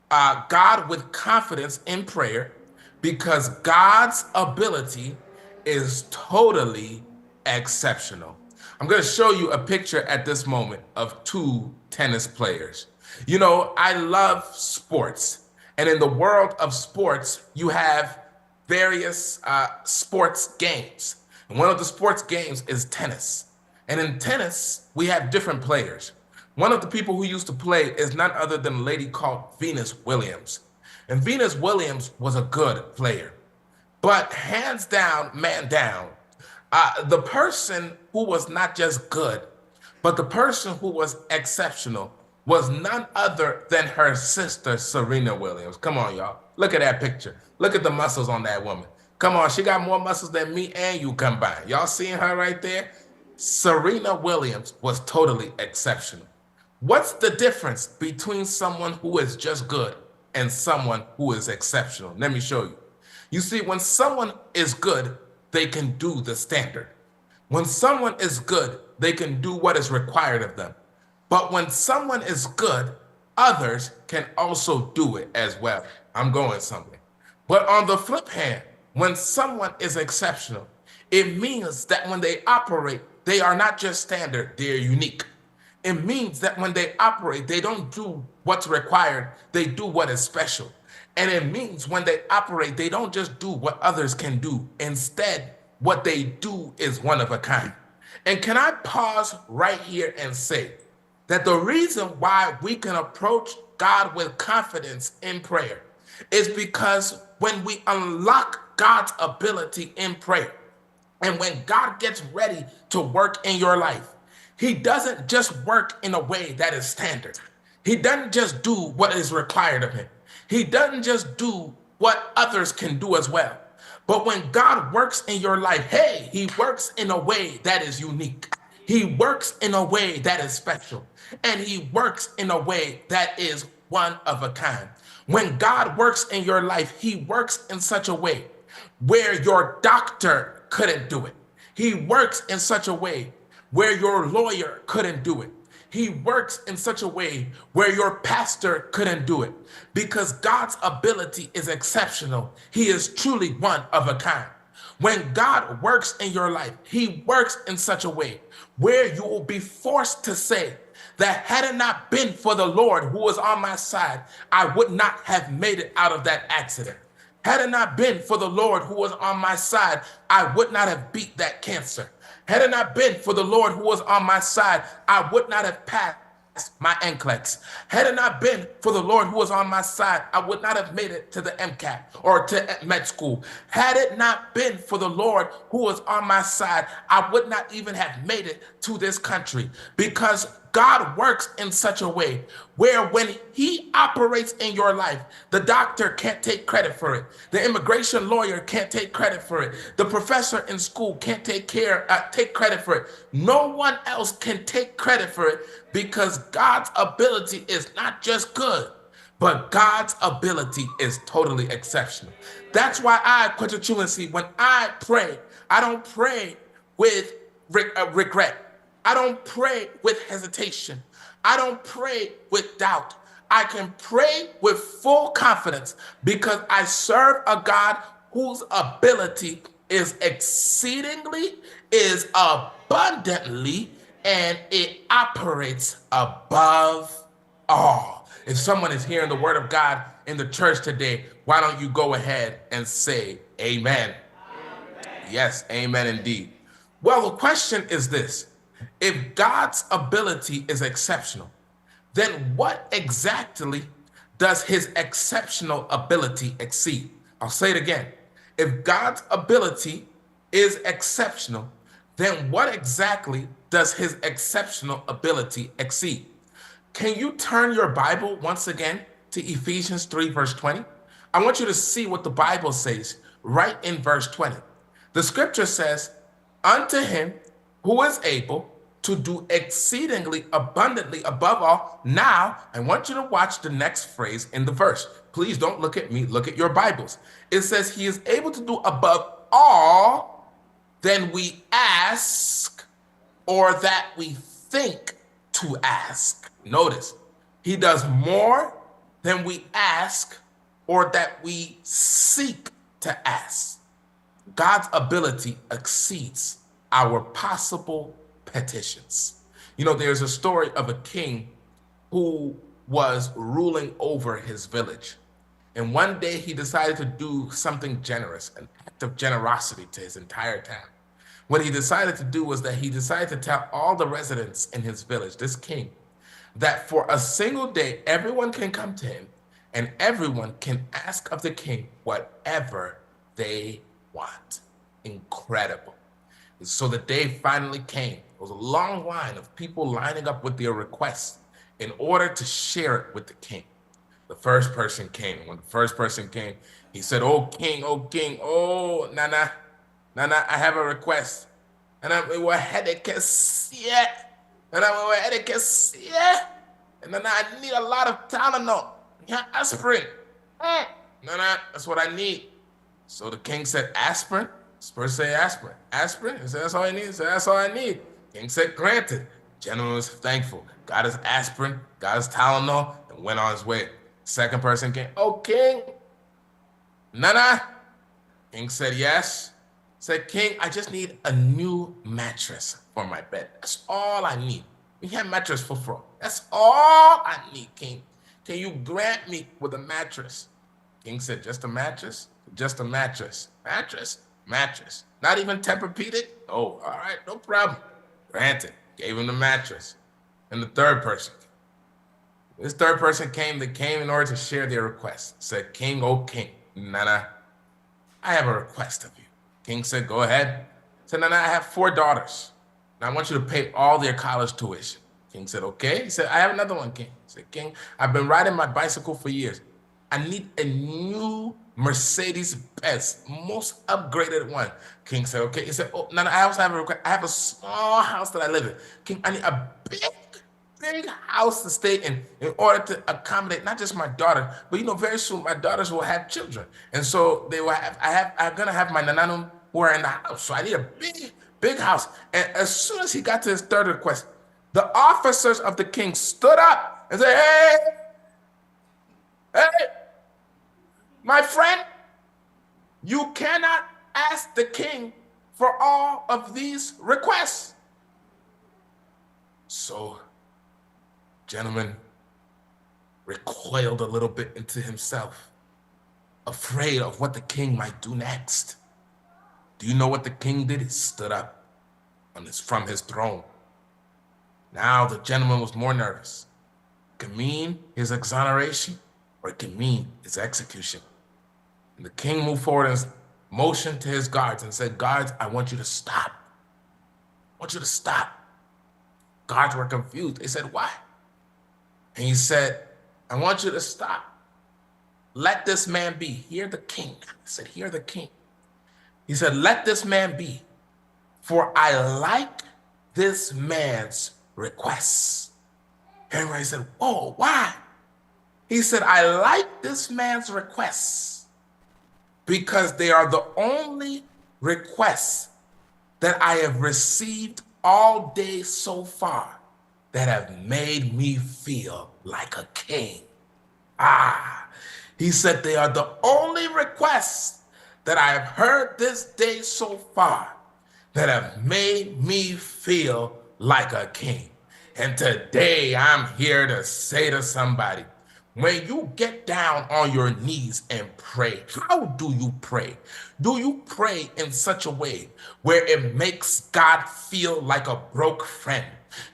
God with confidence in prayer because God's ability is totally exceptional. I'm going to show you a picture at this moment of two tennis players. You know, I love sports. And in the world of sports, you have various sports games. And one of the sports games is tennis. And in tennis, we have different players. One of the people who used to play is none other than a lady called Venus Williams. And Venus Williams was a good player. But hands down, man down, the person who was not just good, but the person who was exceptional was none other than her sister, Serena Williams. Come on, y'all. Look at that picture. Look at the muscles on that woman. Come on, she got more muscles than me and you combined. Y'all seeing her right there? Serena Williams was totally exceptional. What's the difference between someone who is just good and someone who is exceptional? Let me show you. You see, when someone is good, they can do the standard. When someone is good, they can do what is required of them. But when someone is good, others can also do it as well. I'm going somewhere. But on the flip hand, when someone is exceptional, it means that when they operate, they are not just standard, they're unique. It means that when they operate, they don't do what's required, they do what is special. And it means when they operate, they don't just do what others can do. Instead, what they do is one of a kind. And can I pause right here and say that the reason why we can approach God with confidence in prayer is because when we unlock God's ability in prayer, and when God gets ready to work in your life, he doesn't just work in a way that is standard. He doesn't just do what is required of him. He doesn't just do what others can do as well. But when God works in your life, hey, he works in a way that is unique. He works in a way that is special. And he works in a way that is one of a kind. When God works in your life, he works in such a way where your doctor couldn't do it. He works in such a way where your lawyer couldn't do it. He works in such a way where your pastor couldn't do it. Because God's ability is exceptional. He is truly one of a kind. When God works in your life, he works in such a way where you will be forced to say that had it not been for the Lord who was on my side, I would not have made it out of that accident. Had it not been for the Lord who was on my side, I would not have beat that cancer. Had it not been for the Lord who was on my side, I would not have passed my NCLEX. Had it not been for the Lord who was on my side, I would not have made it to the MCAT or to med school. Had it not been for the Lord who was on my side, I would not even have made it to this country. Because God works in such a way where when he operates in your life, the doctor can't take credit for it. The immigration lawyer can't take credit for it. The professor in school can't take credit for it. No one else can take credit for it because God's ability is not just good, but God's ability is totally exceptional. That's why Kojo Twumasi, when I pray, I don't pray with regret. I don't pray with hesitation. I don't pray with doubt. I can pray with full confidence because I serve a God whose ability is exceedingly, is abundantly, and it operates above all. If someone is hearing the word of God in the church today, why don't you go ahead and say amen? Yes, amen indeed. Well, the question is this. If God's ability is exceptional, then what exactly does his exceptional ability exceed? I'll say it again. If God's ability is exceptional, then what exactly does his exceptional ability exceed? Can you turn your Bible once again to Ephesians 3, verse 20? I want you to see what the Bible says right in verse 20. The scripture says, unto him who is able to do exceedingly abundantly above all. Now, I want you to watch the next phrase in the verse. Please don't look at me, look at your Bibles. It says he is able to do above all than we ask or that we think to ask. Notice, he does more than we ask or that we seek to ask. God's ability exceeds our possible petitions. You know, there's a story of a king who was ruling over his village. And one day he decided to do something generous, an act of generosity to his entire town. What he decided to do was that he decided to tell all the residents in his village, this king, that for a single day, everyone can come to him and everyone can ask of the king whatever they want. Incredible. So the day finally came. It was a long line of people lining up with their requests in order to share it with the king. The first person came. When the first person came, he said, oh, king, oh, Nana, I have a request. And I'm a headache, yeah. And I'm a headache, yeah. And then I need a lot of Tylenol. Yeah, aspirin. Nana, that's what I need. So the king said, aspirin? This person said, aspirin. Aspirin? He said, that's all I need. He said, that's all I need. King said, granted. Gentleman was thankful. Got his aspirin, got his Tylenol, and went on his way. Second person came, oh, king. Nana? King said, yes. Said, king, I just need a new mattress for my bed. That's all I need. We have mattress for free. That's all I need, king. Can you grant me with a mattress? King said, just a mattress? Just a mattress. Mattress. Not even Tempur-Pedic? Oh, all right, no problem. Granted. Gave him the mattress. And the third person. This third person came. They came in order to share their request. Said, king, oh king, Nana, I have a request of you. King said, go ahead. Said, Nana, I have 4 daughters. And I want you to pay all their college tuition. King said, okay. He said, I have another one, king. He said, king, I've been riding my bicycle for years. I need a new Mercedes-Benz, most upgraded one. King said, okay. He said, oh, Nana, I also have a request. I have a small house that I live in. King, I need a big house to stay in order to accommodate not just my daughter, but very soon my daughters will have children. And so they will I'm gonna have my nananum who are in the house. So I need a big house. And as soon as he got to his third request, the officers of the king stood up and said, hey, my friend, you cannot ask the king for all of these requests. So, gentleman recoiled a little bit into himself, afraid of what the king might do next. Do you know what the king did? He stood up from his throne. Now the gentleman was more nervous. It could mean his exoneration, or it could mean his execution. And the king moved forward and motioned to his guards and said, guards, I want you to stop. I want you to stop. Guards were confused. They said, why? And he said, I want you to stop. Let this man be. Hear the king. I said, hear the king. He said, let this man be, for I like this man's requests. Everybody said, whoa, why? He said, I like this man's requests because they are the only requests that I have received all day so far that have made me feel like a king. He said, they are the only requests that I have heard this day so far that have made me feel like a king. And today I'm here to say to somebody, when you get down on your knees and pray, how do you pray? Do you pray in such a way where it makes God feel like a broke friend?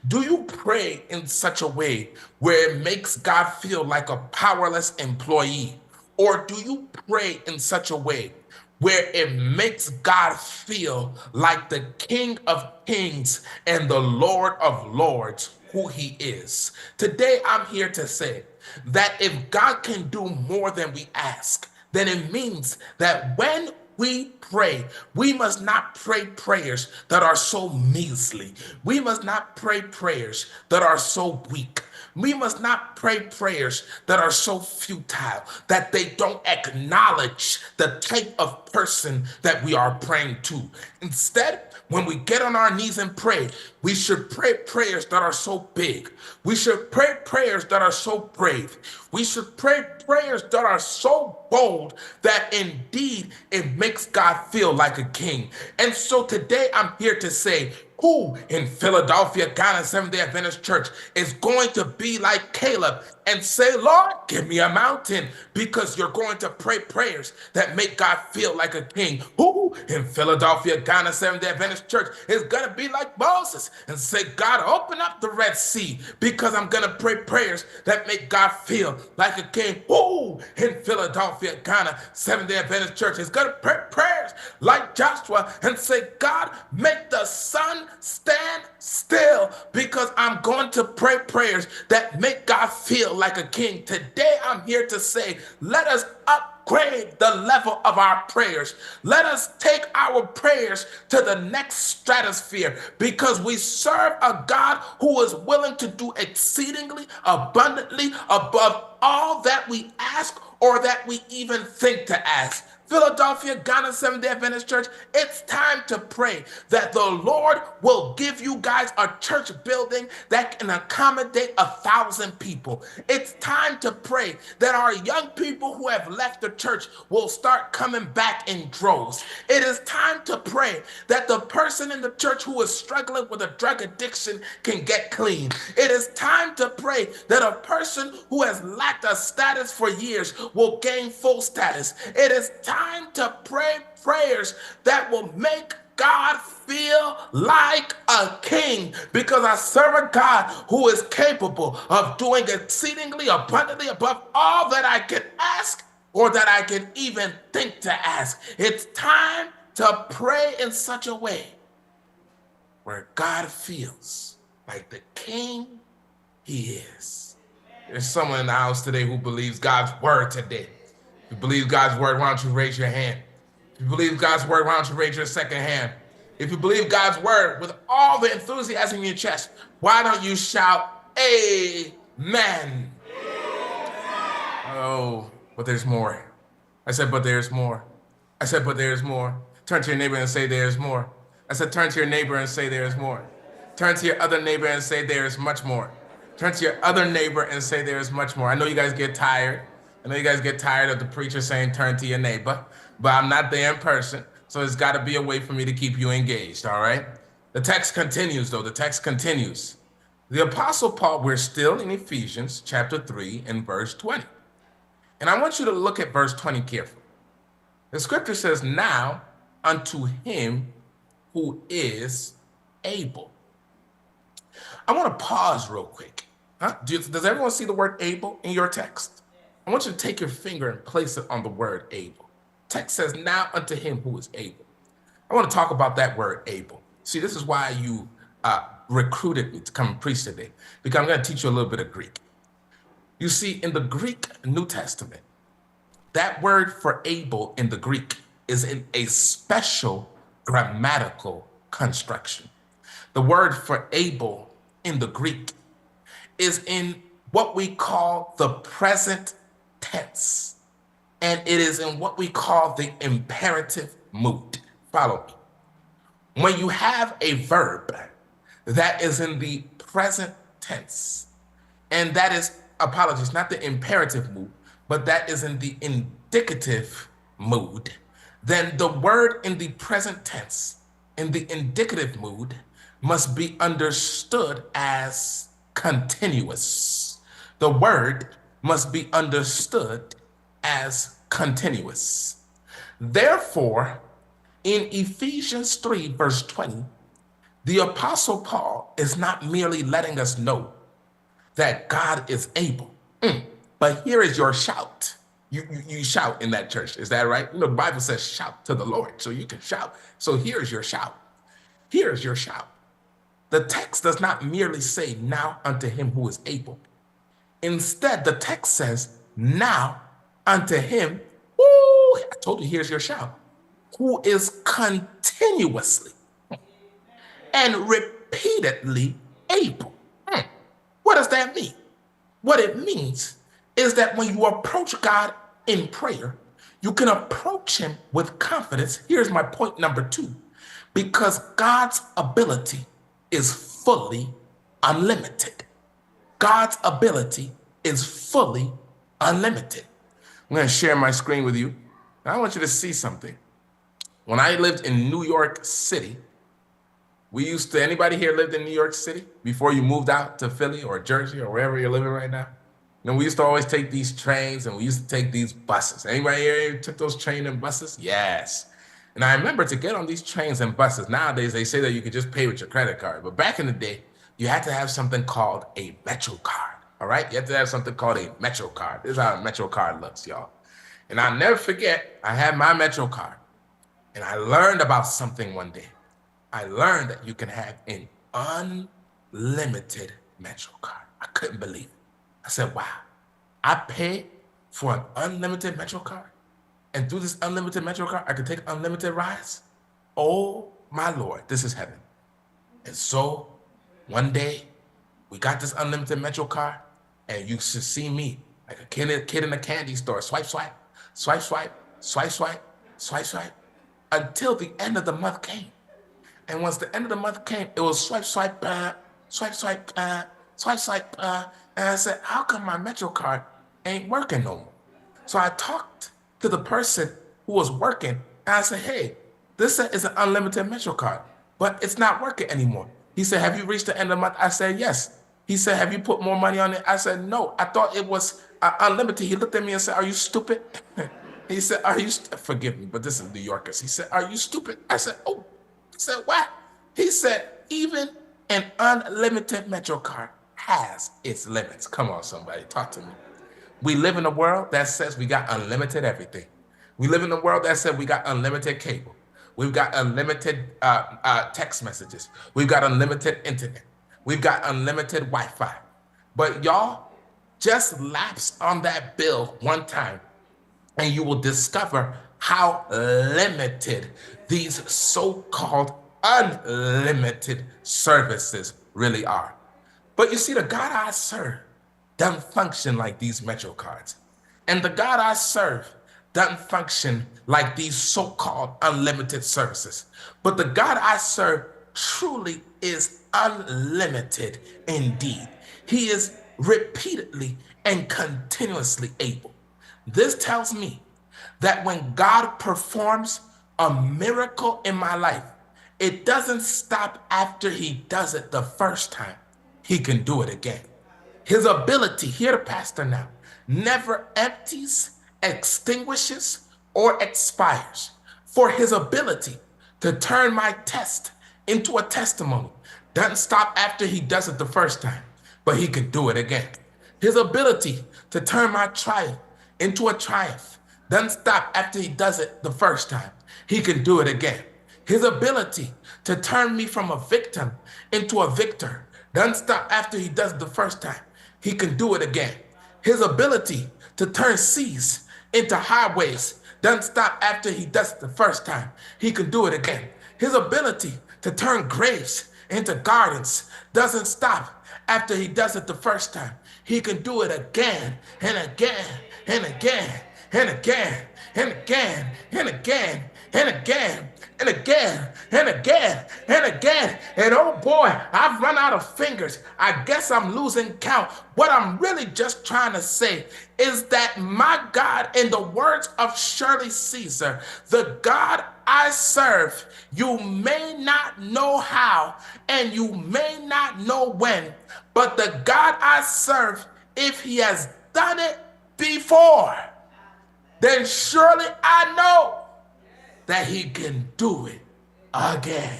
Do you pray in such a way where it makes God feel like a powerless employee? Or do you pray in such a way where it makes God feel like the King of Kings and the Lord of Lords, who he is? Today, I'm here to say that if God can do more than we ask, then it means that when we pray, we must not pray prayers that are so measly. We must not pray prayers that are so weak. We must not pray prayers that are so futile that they don't acknowledge the type of person that we are praying to. Instead, when we get on our knees and pray, we should pray prayers that are so big. We should pray prayers that are so brave. We should pray prayers that are so bold that indeed it makes God feel like a king. And so today I'm here to say, who in Philadelphia, Ghana, Seventh-day Adventist Church is going to be like Caleb and say, Lord, give me a mountain, because you're going to pray prayers that make God feel like a king. Who in Philadelphia, Ghana, Seventh-day Adventist Church is going to be like Moses and say, God, open up the Red Sea, because I'm going to pray prayers that make God feel like a king. Who in Philadelphia, Ghana, Seventh-day Adventist Church is going to pray prayers like Joshua and say, God, make the sun stand still, because I'm going to pray prayers that make God feel like a king. Today I'm here to say, let us upgrade the level of our prayers. Let us take our prayers to the next stratosphere, because we serve a God who is willing to do exceedingly abundantly above all that we ask or that we even think to ask. Philadelphia, Ghana, Seventh-day Adventist Church, it's time to pray that the Lord will give you guys a church building that can accommodate 1,000 people. It's time to pray that our young people who have left the church will start coming back in droves. It is time to pray that the person in the church who is struggling with a drug addiction can get clean. It is time to pray that a person who has lacked a status for years will gain full status. It is time to pray prayers that will make God feel like a king, because I serve a God who is capable of doing exceedingly abundantly above all that I can ask or that I can even think to ask. It's time to pray in such a way where God feels like the king he is. There's someone in the house today who believes God's word today. If you believe God's word, why don't you raise your hand? If you believe God's word, why don't you raise your second hand? If you believe God's word with all the enthusiasm in your chest, why don't you shout, Amen? Oh, but there's more. I said, but there's more. I said, but there's more. Turn to your neighbor and say, there's more. I said, turn to your neighbor and say, there's more. Turn to your other neighbor and say, there's much more. Turn to your other neighbor and say, there's much more. I know you guys get tired. I know you guys get tired of the preacher saying, turn to your neighbor, but I'm not there in person, so there's got to be a way for me to keep you engaged, all right? The text continues, though. The text continues. The Apostle Paul, we're still in Ephesians chapter 3 and verse 20. And I want you to look at verse 20 carefully. The scripture says, now unto him who is able. I want to pause real quick. Does everyone see the word able in your text? I want you to take your finger and place it on the word able. Text says, now unto him who is able. I want to talk about that word able. See, this is why you recruited me to come and preach today, because I'm going to teach you a little bit of Greek. You see, in the Greek New Testament, that word for able in the Greek is in a special grammatical construction. The word for able in the Greek is in what we call the present tense, and it is in what we call the imperative mood. Follow me. When you have a verb that is in the present tense, and that is, apologies, not the imperative mood, but that is in the indicative mood, then the word in the present tense, in the indicative mood, must be understood as continuous. The word must be understood as continuous. Therefore, in Ephesians 3, verse 20, the Apostle Paul is not merely letting us know that God is able, but here is your shout. You shout in that church, is that right? You know, the Bible says shout to the Lord, so you can shout. So here's your shout. Here's your shout. The text does not merely say, now unto him who is able. Instead, the text says, now unto him, I told you, here's your shout, who is continuously and repeatedly able. What does that mean? What it means is that when you approach God in prayer, you can approach him with confidence. Here's my point number 2, because God's ability is fully unlimited. God's ability is fully unlimited. I'm going to share my screen with you. And I want you to see something. When I lived in New York City, anybody here lived in New York City before you moved out to Philly or Jersey or wherever you're living right now? We used to always take these trains and we used to take these buses. Anybody here took those trains and buses? Yes. And I remember to get on these trains and buses, nowadays they say that you could just pay with your credit card. But back in the day, you had to have something called a Metro card, all right? You had to have something called a Metro card. This is how a Metro card looks, y'all. And I'll never forget, I had my Metro card. And I learned about something one day. I learned that you can have an unlimited Metro card. I couldn't believe it. I said, wow, I paid for an unlimited Metro card? And through this unlimited Metro card, I could take unlimited rides? Oh, my Lord, this is heaven. And so, one day, we got this unlimited Metro card, and you should see me like a kid in a candy store. Swipe, swipe, swipe, swipe, swipe, swipe, swipe, swipe, until the end of the month came. And once the end of the month came, it was swipe, swipe, swipe, swipe, swipe, swipe, and I said, how come my Metro card ain't working no more? So I talked to the person who was working, and I said, hey, this is an unlimited Metro card, but it's not working anymore. He said, have you reached the end of the month? I said, yes. He said, have you put more money on it? I said, no, I thought it was unlimited. He looked at me and said, are you stupid? He said, forgive me, but this is New Yorkers. He said, are you stupid? I said, oh. He said, what? He said, even an unlimited Metro card has its limits. Come on, somebody, talk to me. We live in a world that says we got unlimited everything. We live in a world that says we got unlimited cable. We've got unlimited text messages. We've got unlimited internet. We've got unlimited Wi-Fi. But y'all, just lapse on that bill one time and you will discover how limited these so-called unlimited services really are. But you see, the God I serve doesn't function like these Metro cards. And the God I serve doesn't function like these so-called unlimited services. But the God I serve truly is unlimited indeed. He is repeatedly and continuously able. This tells me that when God performs a miracle in my life, it doesn't stop after he does it the first time. He can do it again. His ability, hear the pastor now, never empties, extinguishes, or expires. For his ability to turn my test into a testimony doesn't stop after he does it the first time, but he can do it again. His ability to turn my trial into a triumph doesn't stop after he does it the first time. He can do it again. His ability to turn me from a victim into a victor doesn't stop after he does it the first time. He can do it again. His ability to turn seas into highways doesn't stop after he does it the first time. He can do it again. His ability to turn graves into gardens doesn't stop after he does it the first time. He can do it again and again and again and again and again and again and again and again and again and again. And oh boy, I've run out of fingers. I guess I'm losing count. What I'm really just trying to say is that my God, in the words of Shirley Caesar, the God I serve, you may not know how and you may not know when, but the God I serve, if he has done it before, then surely I know that he can do it again.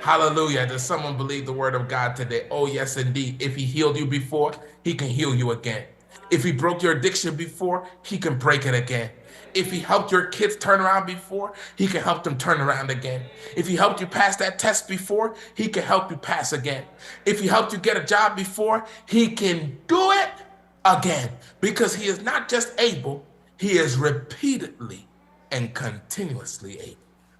Hallelujah. Does someone believe the word of God today? Oh, yes, indeed. If he healed you before, he can heal you again. If he broke your addiction before, he can break it again. If he helped your kids turn around before, he can help them turn around again. If he helped you pass that test before, he can help you pass again. If he helped you get a job before, he can do it again. Because he is not just able, he is repeatedly and continuously able.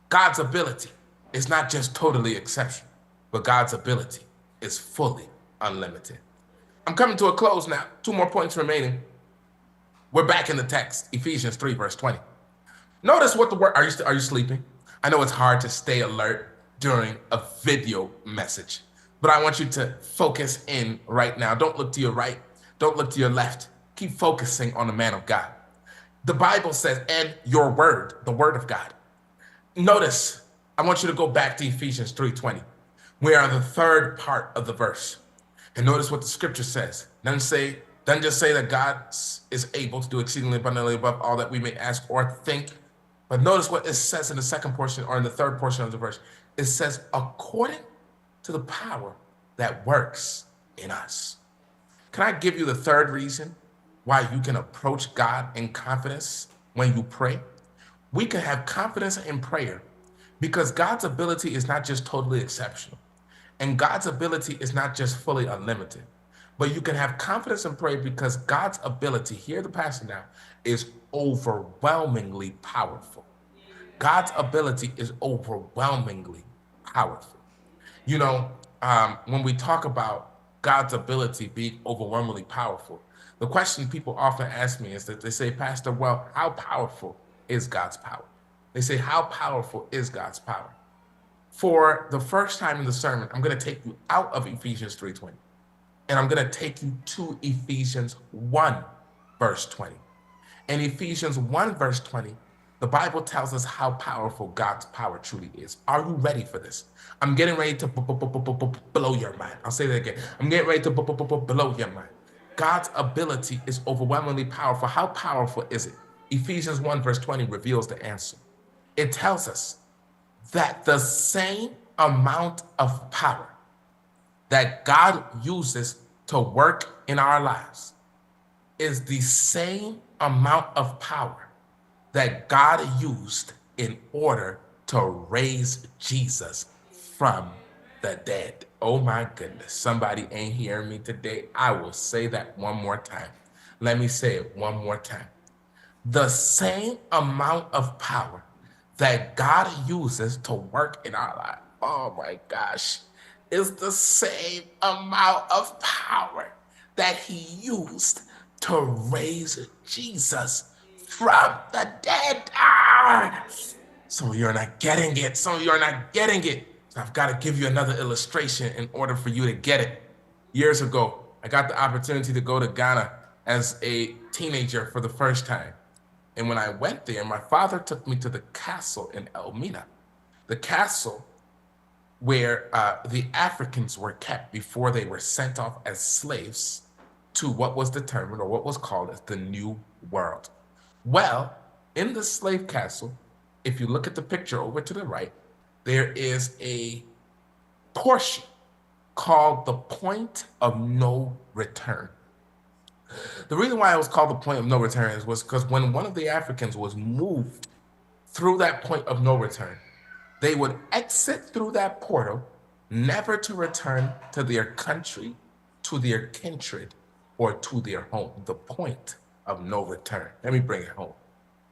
God's ability is not just totally exceptional, but God's ability is fully unlimited. I'm coming to a close now. 2 more points remaining. We're back in the text, Ephesians 3, verse 20. Notice what the word, are you sleeping? I know it's hard to stay alert during a video message, but I want you to focus in right now. Don't look to your right. Don't look to your left. Keep focusing on the man of God. The Bible says, and your word, the word of God. Notice, I want you to go back to Ephesians 3:20. We are on the third part of the verse. And notice what the scripture says. Doesn't just say that God is able to do exceedingly abundantly above all that we may ask or think. But notice what it says in the second portion or in the third portion of the verse. It says, according to the power that works in us. Can I give you the third reason why you can approach God in confidence when you pray? We can have confidence in prayer because God's ability is not just totally exceptional. And God's ability is not just fully unlimited, but you can have confidence in prayer because God's ability, hear the pastor now, is overwhelmingly powerful. God's ability is overwhelmingly powerful. You know, when we talk about God's ability being overwhelmingly powerful, the question people often ask me is that they say, Pastor, well, how powerful is God's power? They say, how powerful is God's power? For the first time in the sermon, I'm going to take you out of Ephesians 3:20, and I'm going to take you to Ephesians 1, verse 20. In Ephesians 1, verse 20, the Bible tells us how powerful God's power truly is. Are you ready for this? I'm getting ready to blow your mind. I'll say that again. I'm getting ready to blow your mind. God's ability is overwhelmingly powerful. How powerful is it? Ephesians 1, verse 20 reveals the answer. It tells us that the same amount of power that God uses to work in our lives is the same amount of power that God used in order to raise Jesus from the dead. Oh my goodness, somebody ain't hearing me today. I will say that one more time. Let me say it one more time. The same amount of power that God uses to work in our life, oh my gosh, is the same amount of power that he used to raise Jesus from the dead. Some of you are not getting it. Some of you are not getting it. So I've got to give you another illustration in order for you to get it. Years ago, I got the opportunity to go to Ghana as a teenager for the first time. And when I went there, my father took me to the castle in Elmina, the castle where the Africans were kept before they were sent off as slaves to what was determined or what was called as the New World. Well, in the slave castle, if you look at the picture over to the right, there is a portion called the Point of No Return. The reason why it was called the Point of No Return was because when one of the Africans was moved through that point of no return, they would exit through that portal, never to return to their country, to their kindred, or to their home. The point of no return. Let me bring it home.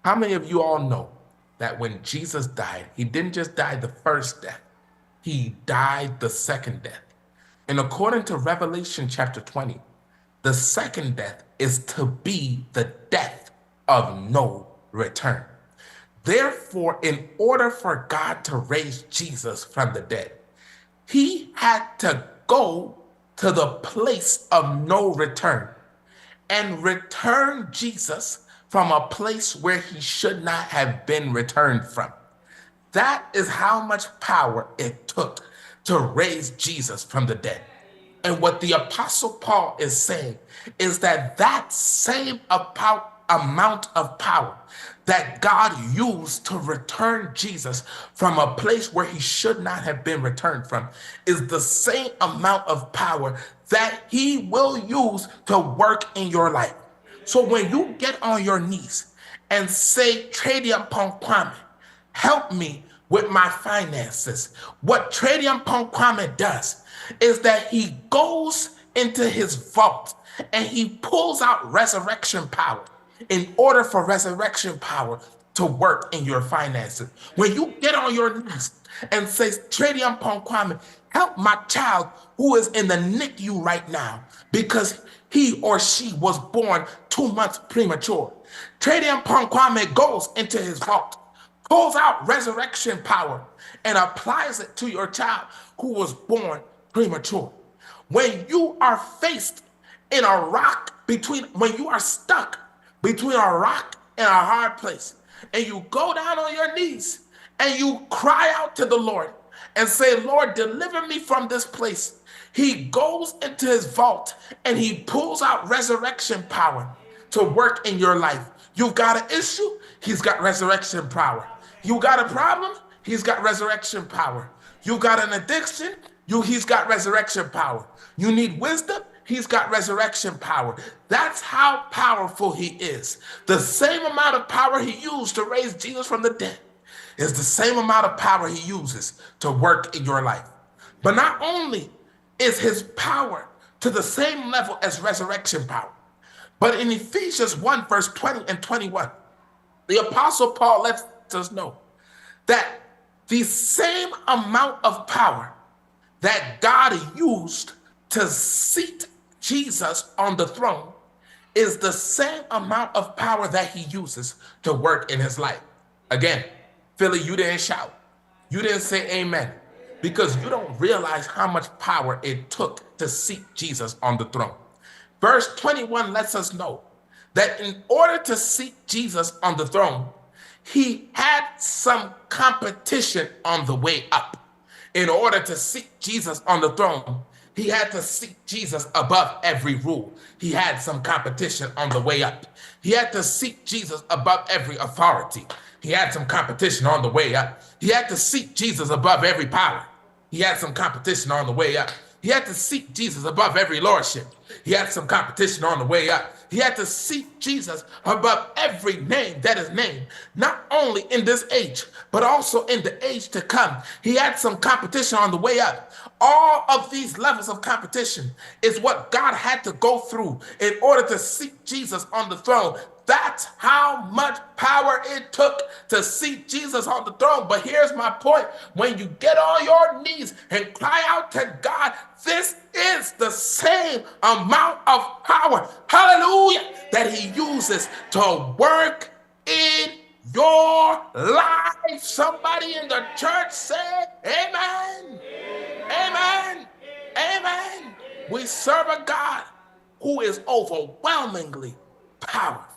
How many of you all know that when Jesus died, he didn't just die the first death, he died the second death. And according to Revelation chapter 20, the second death is to be the death of no return. Therefore, in order for God to raise Jesus from the dead, he had to go to the place of no return and return Jesus from a place where he should not have been returned from. That is how much power it took to raise Jesus from the dead. And what the Apostle Paul is saying is that that same amount of power that God used to return Jesus from a place where he should not have been returned from is the same amount of power that he will use to work in your life. So when you get on your knees and say, Tradium Kwame, help me with my finances, what Tradium Kwame does is that he goes into his vault and he pulls out resurrection power in order for resurrection power to work in your finances. When you get on your knees and say, Tradium Kwame, help my child who is in the NICU right now because he or she was born 2 months premature. Tradium Kwame goes into his vault, pulls out resurrection power, and applies it to your child who was born premature. When you are stuck between a rock in a hard place, and you go down on your knees and you cry out to the Lord and say, Lord, deliver me from this place. He goes into his vault and he pulls out resurrection power to work in your life. You've got an issue, he's got resurrection power. You got a problem, he's got resurrection power. You got an addiction, he's got resurrection power. You need wisdom, he's got resurrection power. That's how powerful he is. The same amount of power he used to raise Jesus from the dead is the same amount of power he uses to work in your life. But not only is his power to the same level as resurrection power, but in Ephesians 1, verse 20 and 21, the Apostle Paul lets us know that the same amount of power that God used to seat Jesus on the throne is the same amount of power that he uses to work in his life. Again, Philly, you didn't shout. You didn't say amen, because you don't realize how much power it took to seat Jesus on the throne. Verse 21 lets us know that in order to seat Jesus on the throne, he had some competition on the way up. In order to seat Jesus on the throne, he had to seat Jesus above every rule. He had some competition on the way up. He had to seat Jesus above every authority. He had some competition on the way up. He had to seat Jesus above every power. He had some competition on the way up. He had to seat Jesus above every lordship. He had some competition on the way up. He had to seat Jesus above every name that is named, not only in this age, but also in the age to come. He had some competition on the way up. All of these levels of competition is what God had to go through in order to seat Jesus on the throne. That's how much power it took to seat Jesus on the throne. But here's my point. When you get on your knees and cry out to God, this is the same amount of power, hallelujah, that he uses to work in your life. Somebody in the church say amen. Amen. Amen. We serve a God who is overwhelmingly powerful.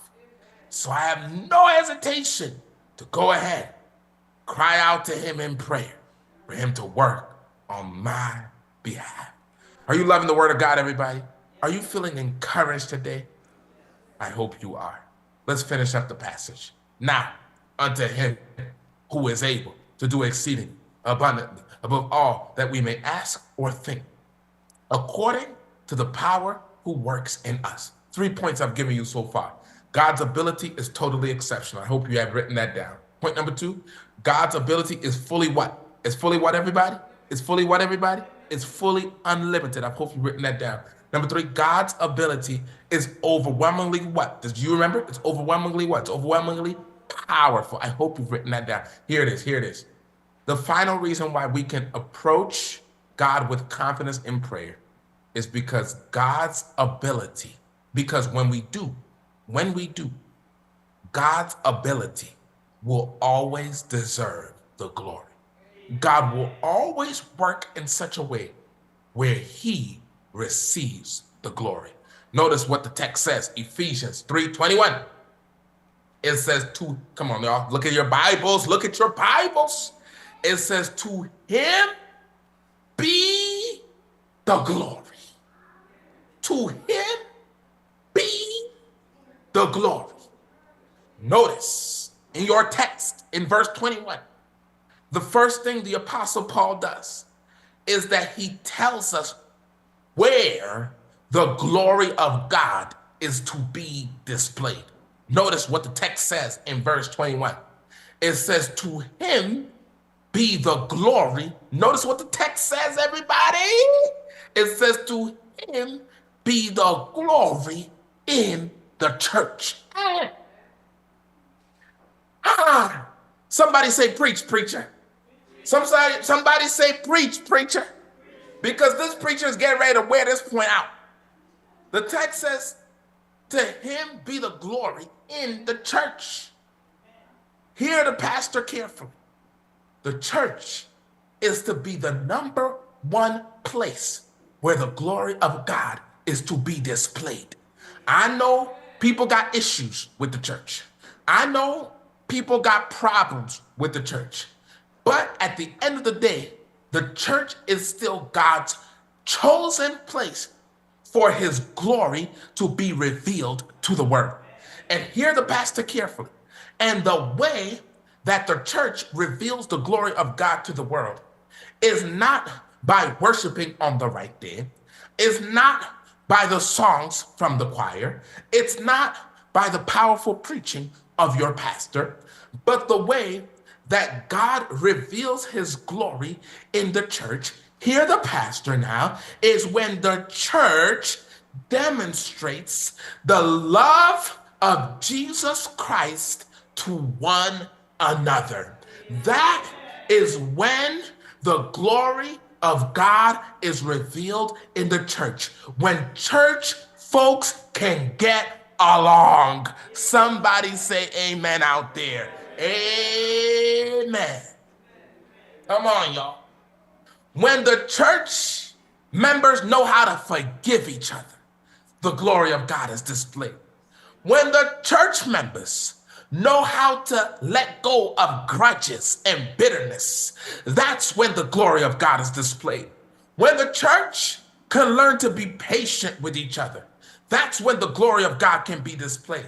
So I have no hesitation to go ahead, cry out to him in prayer for him to work on my behalf. Are you loving the word of God, everybody? Are you feeling encouraged today? I hope you are. Let's finish up the passage. Now, unto him who is able to do exceeding abundantly above all that we may ask or think, according to the power who works in us. 3 points I've given you so far. God's ability is totally exceptional. I hope you have written that down. Point number 2, God's ability is fully what? It's fully what, everybody? It's fully what, everybody? It's fully unlimited. I hope you've written that down. Number 3, God's ability is overwhelmingly what? Do you remember? It's overwhelmingly what? It's overwhelmingly powerful. I hope you've written that down. Here it is. Here it is. The final reason why we can approach God with confidence in prayer is because God's ability, because when we do, God's ability will always deserve the glory. God will always work in such a way where he receives the glory. Notice what the text says, Ephesians 3:21. It says come on y'all, look at your Bibles, look at your Bibles. It says to him be the glory. To him be the glory. Notice in your text in verse 21, the first thing the Apostle Paul does is that he tells us where the glory of God is to be displayed. Notice what the text says in verse 21. It says, to him be the glory. Notice what the text says, everybody. It says, to him be the glory in the church. Somebody say preach, preacher. Somebody say preach, preacher. Because this preacher is getting ready to wear this point out. The text says, to him be the glory in the church. Hear the pastor carefully. The church is to be the number one place where the glory of God is to be displayed. I know people got issues with the church. I know people got problems with the church, but at the end of the day, the church is still God's chosen place for his glory to be revealed to the world. And hear the pastor carefully. And the way that the church reveals the glory of God to the world is not by worshiping on the right day, is not by the songs from the choir, it's not by the powerful preaching of your pastor, but the way that God reveals his glory in the church, hear the pastor now, is when the church demonstrates the love of Jesus Christ to one another. That is when the glory of God is revealed in the church. When church folks can get along. Somebody say amen out there. Amen. Come on, y'all. When the church members know how to forgive each other, the glory of God is displayed. When the church members know how to let go of grudges and bitterness, that's when the glory of God is displayed. When the church can learn to be patient with each other, that's when the glory of God can be displayed.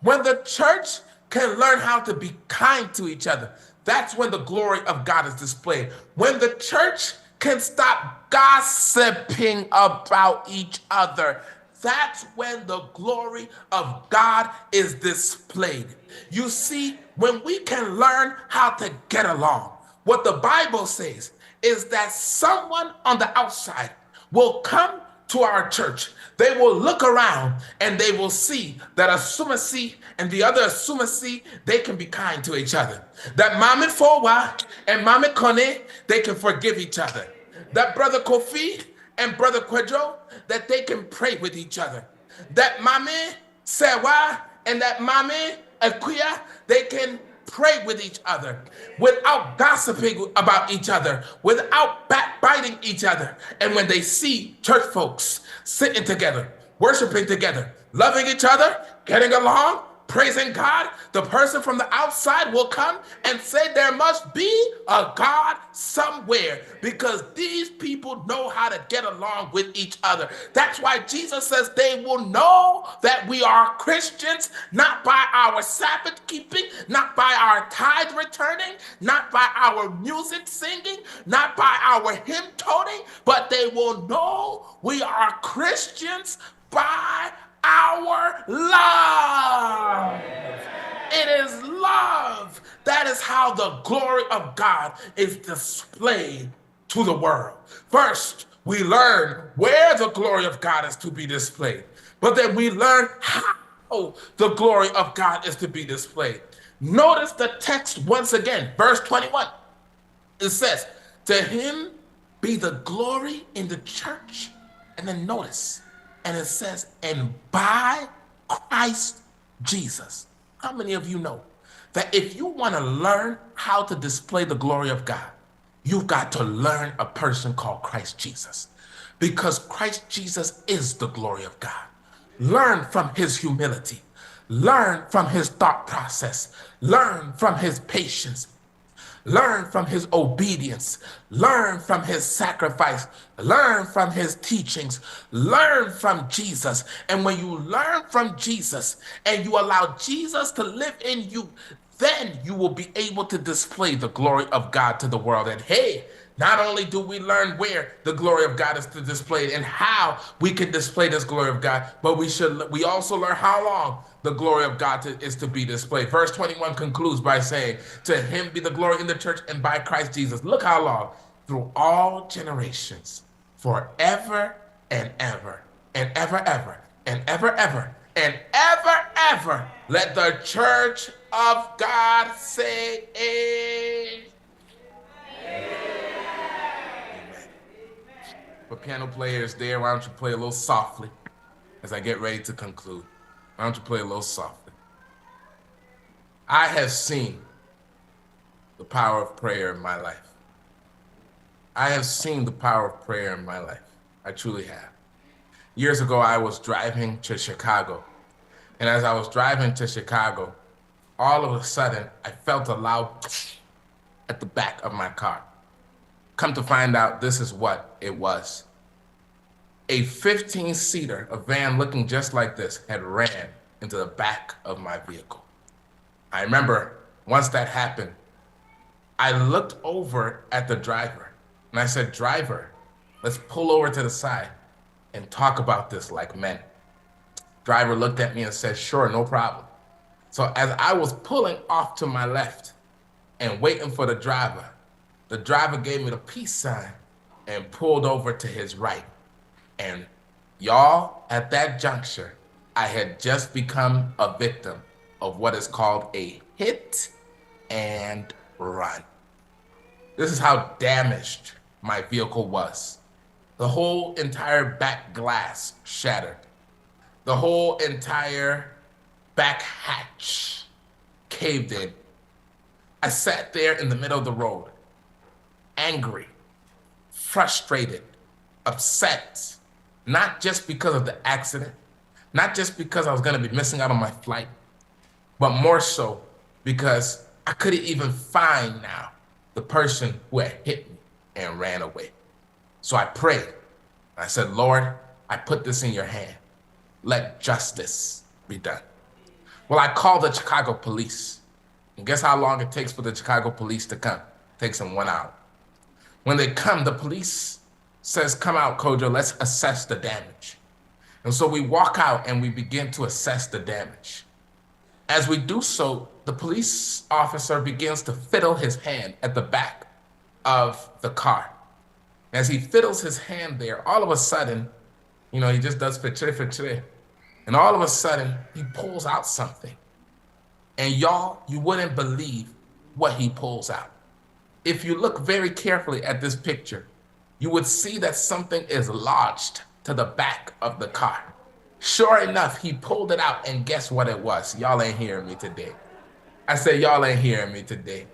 When the church can learn how to be kind to each other, that's when the glory of God is displayed. When the church can stop gossiping about each other, that's when the glory of God is displayed. You see, when we can learn how to get along, what the Bible says is that someone on the outside will come to our church. They will look around and they will see that Asumasi and the other Asumasi, they can be kind to each other. That Mame Fowa and Mame Kone, they can forgive each other. That Brother Kofi and Brother Kojo, that they can pray with each other. That Mame Sewa and that Mame Akuya, they can pray with each other without gossiping about each other, without backbiting each other. And when they see church folks sitting together, worshiping together, loving each other, getting along, praising God, the person from the outside will come and say there must be a God somewhere, because these people know how to get along with each other. That's why Jesus says they will know that we are Christians, not by our Sabbath keeping, not by our tithe returning, not by our music singing, not by our hymn toning, but they will know we are Christians by our love. It is love. That is how the glory of God is displayed to the world. First, we learn where the glory of God is to be displayed, but then we learn how the glory of God is to be displayed. Notice the text once again, verse 21. It says, to him be the glory in the church. And then notice, and it says, and by Christ Jesus. How many of you know that if you want to learn how to display the glory of God, you've got to learn a person called Christ Jesus, because Christ Jesus is the glory of God. Learn from his humility. Learn from his thought process. Learn from his patience. Learn from his obedience. Learn from his sacrifice. Learn from his teachings. Learn from Jesus. And when you learn from Jesus and you allow Jesus to live in you, then you will be able to display the glory of God to the world. And hey, not only do we learn where the glory of God is to display and how we can display this glory of God, but we also learn how long the glory of God is to be displayed. Verse 21 concludes by saying, to him be the glory in the church and by Christ Jesus. Look how long. Through all generations, forever and ever, and ever, ever, and ever, ever, and ever, ever. Let the church of God say amen. For piano players there, why don't you play a little softly as I get ready to conclude? Why don't you play a little softly? I have seen the power of prayer in my life. I have seen the power of prayer in my life. I truly have. Years ago, I was driving to Chicago. And as I was driving to Chicago, all of a sudden, I felt a loud at the back of my car. Come to find out, this is what it was. A 15-seater, a van looking just like this, had ran into the back of my vehicle. I remember once that happened, I looked over at the driver and I said, "Driver, let's pull over to the side and talk about this like men." Driver looked at me and said, "Sure, no problem." So as I was pulling off to my left and waiting for the driver gave me the peace sign and pulled over to his right. And y'all, at that juncture, I had just become a victim of what is called a hit and run. This is how damaged my vehicle was. The whole entire back glass shattered. The whole entire back hatch caved in. I sat there in the middle of the road, angry, frustrated, upset, not just because of the accident, not just because I was gonna be missing out on my flight, but more so because I couldn't even find now the person who had hit me and ran away. So I prayed. I said, "Lord, I put this in your hand. Let justice be done." Well, I called the Chicago police. And guess how long it takes for the Chicago police to come? It takes them 1 hour. When they come, the police says, "Come out, Kojo, let's assess the damage." And so we walk out and we begin to assess the damage. As we do so, the police officer begins to fiddle his hand at the back of the car. As he fiddles his hand there, all of a sudden, he just does fitre. And all of a sudden, he pulls out something. And y'all, you wouldn't believe what he pulls out. If you look very carefully at this picture, you would see that something is lodged to the back of the car. Sure enough, he pulled it out, and guess what it was? Y'all ain't hearing me today. I said, y'all ain't hearing me today.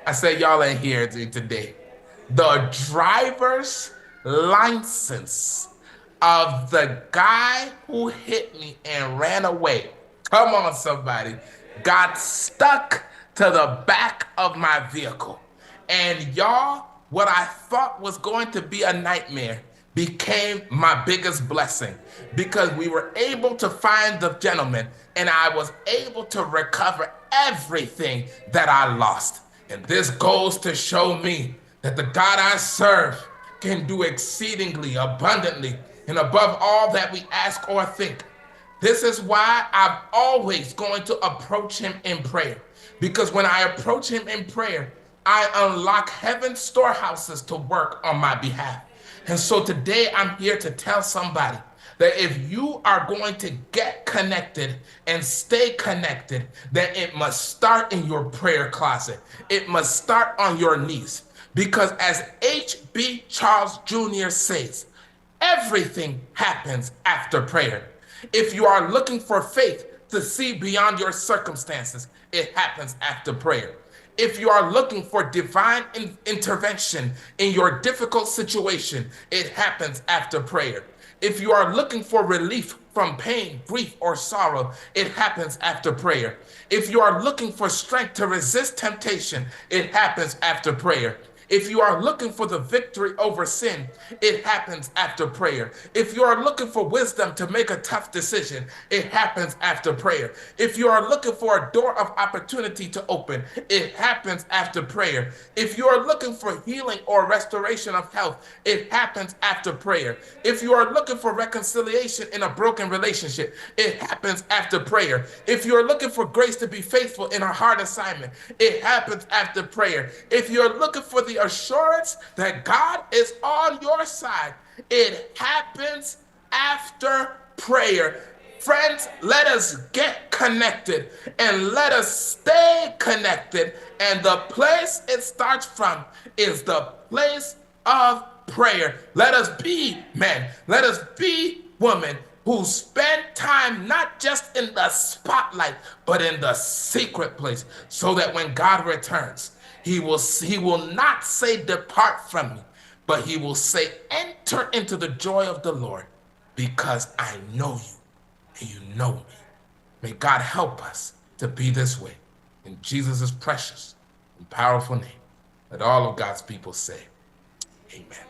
I said, y'all ain't hearing me today. The driver's license of the guy who hit me and ran away, come on somebody, got stuck to the back of my vehicle. And y'all, what I thought was going to be a nightmare became my biggest blessing, because we were able to find the gentleman and I was able to recover everything that I lost. And this goes to show me that the God I serve can do exceedingly abundantly and above all that we ask or think. This is why I'm always going to approach him in prayer, because when I approach him in prayer, I unlock heaven's storehouses to work on my behalf. And so today I'm here to tell somebody that if you are going to get connected and stay connected, then it must start in your prayer closet. It must start on your knees. Because as H.B. Charles Jr. says, everything happens after prayer. If you are looking for faith to see beyond your circumstances, it happens after prayer. If you are looking for divine intervention in your difficult situation, it happens after prayer. If you are looking for relief from pain, grief, or sorrow, it happens after prayer. If you are looking for strength to resist temptation, it happens after prayer. If you are looking for the victory over sin, it happens after prayer. If you are looking for wisdom to make a tough decision, it happens after prayer. If you are looking for a door of opportunity to open, it happens after prayer. If you are looking for healing or restoration of health, it happens after prayer. If you are looking for reconciliation in a broken relationship, it happens after prayer. If you are looking for grace to be faithful in a hard assignment, it happens after prayer. If you are looking for the assurance that God is on your side, it happens after prayer. Friends, let us get connected and let us stay connected. And the place it starts from is the place of prayer. Let us be men, let us be women who spend time not just in the spotlight, but in the secret place, so that when God returns, he will not say, "Depart from me," but he will say, "Enter into the joy of the Lord, because I know you and you know me." May God help us to be this way. In Jesus' precious and powerful name. Let all of God's people say, amen.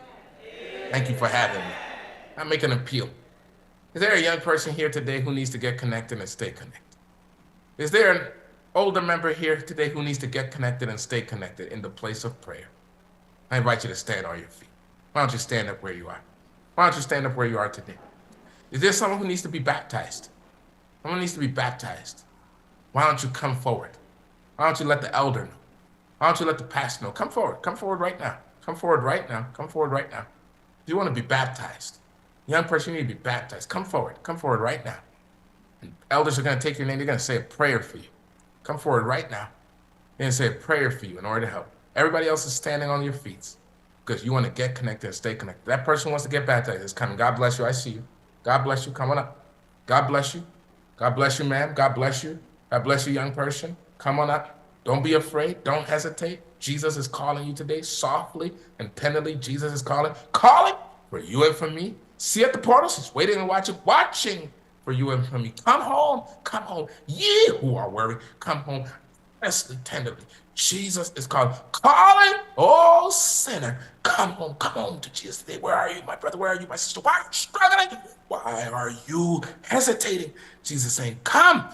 Thank you for having me. I make an appeal. Is there a young person here today who needs to get connected and stay connected? Is there an older member here today who needs to get connected and stay connected in the place of prayer? I invite you to stand on your feet. Why don't you stand up where you are? Why don't you stand up where you are today? Is there someone who needs to be baptized? Someone needs to be baptized. Why don't you come forward? Why don't you let the elder know? Why don't you let the pastor know? Come forward. Come forward right now. Come forward right now. Come forward right now. If you want to be baptized, young person, you need to be baptized. Come forward. Come forward right now. And elders are going to take your name. They're going to say a prayer for you. Come forward right now. They're going to say a prayer for you in order to help. Everybody else is standing on your feet because you want to get connected and stay connected. That person wants to get baptized. It's coming. God bless you. I see you. God bless you. Come on up. God bless you. God bless you, ma'am. God bless you. God bless you, young person. Come on up. Don't be afraid. Don't hesitate. Jesus is calling you today softly and tenderly. Jesus is calling for you and for me. See at the portals. He's waiting and watching for you and for me. Come home. Come home. Ye who are weary, come home. Honestly, tenderly. Jesus is calling. Oh, sinner, come home to Jesus today. Where are you, my brother? Where are you, my sister? Why are you struggling? Why are you hesitating? Jesus is saying, come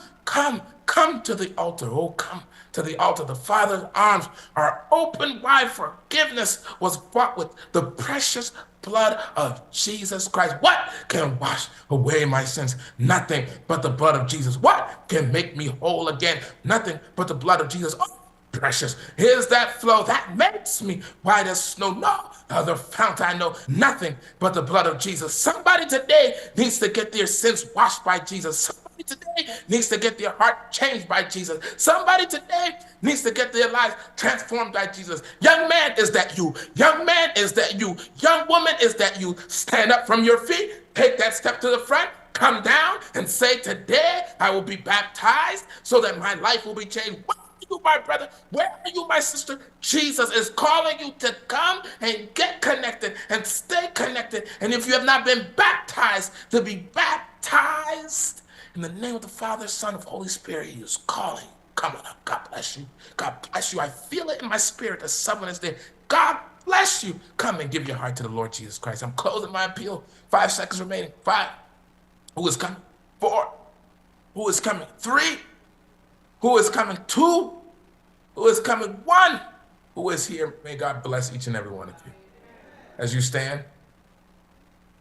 to the altar. Oh, come to the altar. The Father's arms are open wide. Forgiveness was bought with the precious blood of Jesus Christ. What can wash away my sins? Nothing but the blood of Jesus. What can make me whole again? Nothing but the blood of Jesus. Oh, precious is that flow that makes me white as snow. No other fount I know. Nothing but the blood of Jesus. Somebody today needs to get their sins washed by Jesus. Somebody today needs to get their heart changed by Jesus. Somebody today needs to get their lives transformed by Jesus. Young man, is that you? Young man, is that you? Young woman, is that you? Stand up from your feet. Take that step to the front. Come down and say, today I will be baptized so that my life will be changed. Where are you, my brother? Where are you, my sister? Jesus is calling you to come and get connected and stay connected. And if you have not been baptized, to be baptized in the name of the Father, Son, and Holy Spirit. He is calling. Come on up. God bless you. God bless you. I feel it in my spirit that someone is there. God bless you. Come and give your heart to the Lord Jesus Christ. I'm closing my appeal. 5 seconds remaining. 5. Who is coming? 4. Who is coming? 3. Who is coming? 2. Who is coming? 1. Who is here? May God bless each and every one of you. As you stand,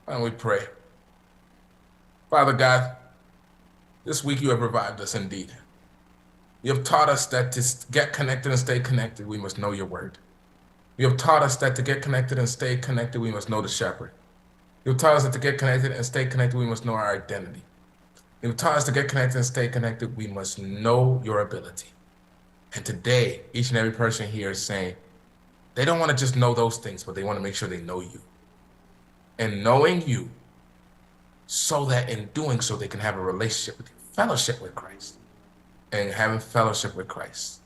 why don't we pray? Father God, this week you have revived us indeed. You have taught us that to get connected and stay connected, we must know your word. You have taught us that to get connected and stay connected, we must know the shepherd. You have taught us that to get connected and stay connected, we must know our identity. You have taught us to get connected and stay connected, we must know your ability. And today, each and every person here is saying, they don't want to just know those things, but they want to make sure they know you. And knowing you, so that in doing so, they can have a relationship with you, fellowship with Christ. And having fellowship with Christ,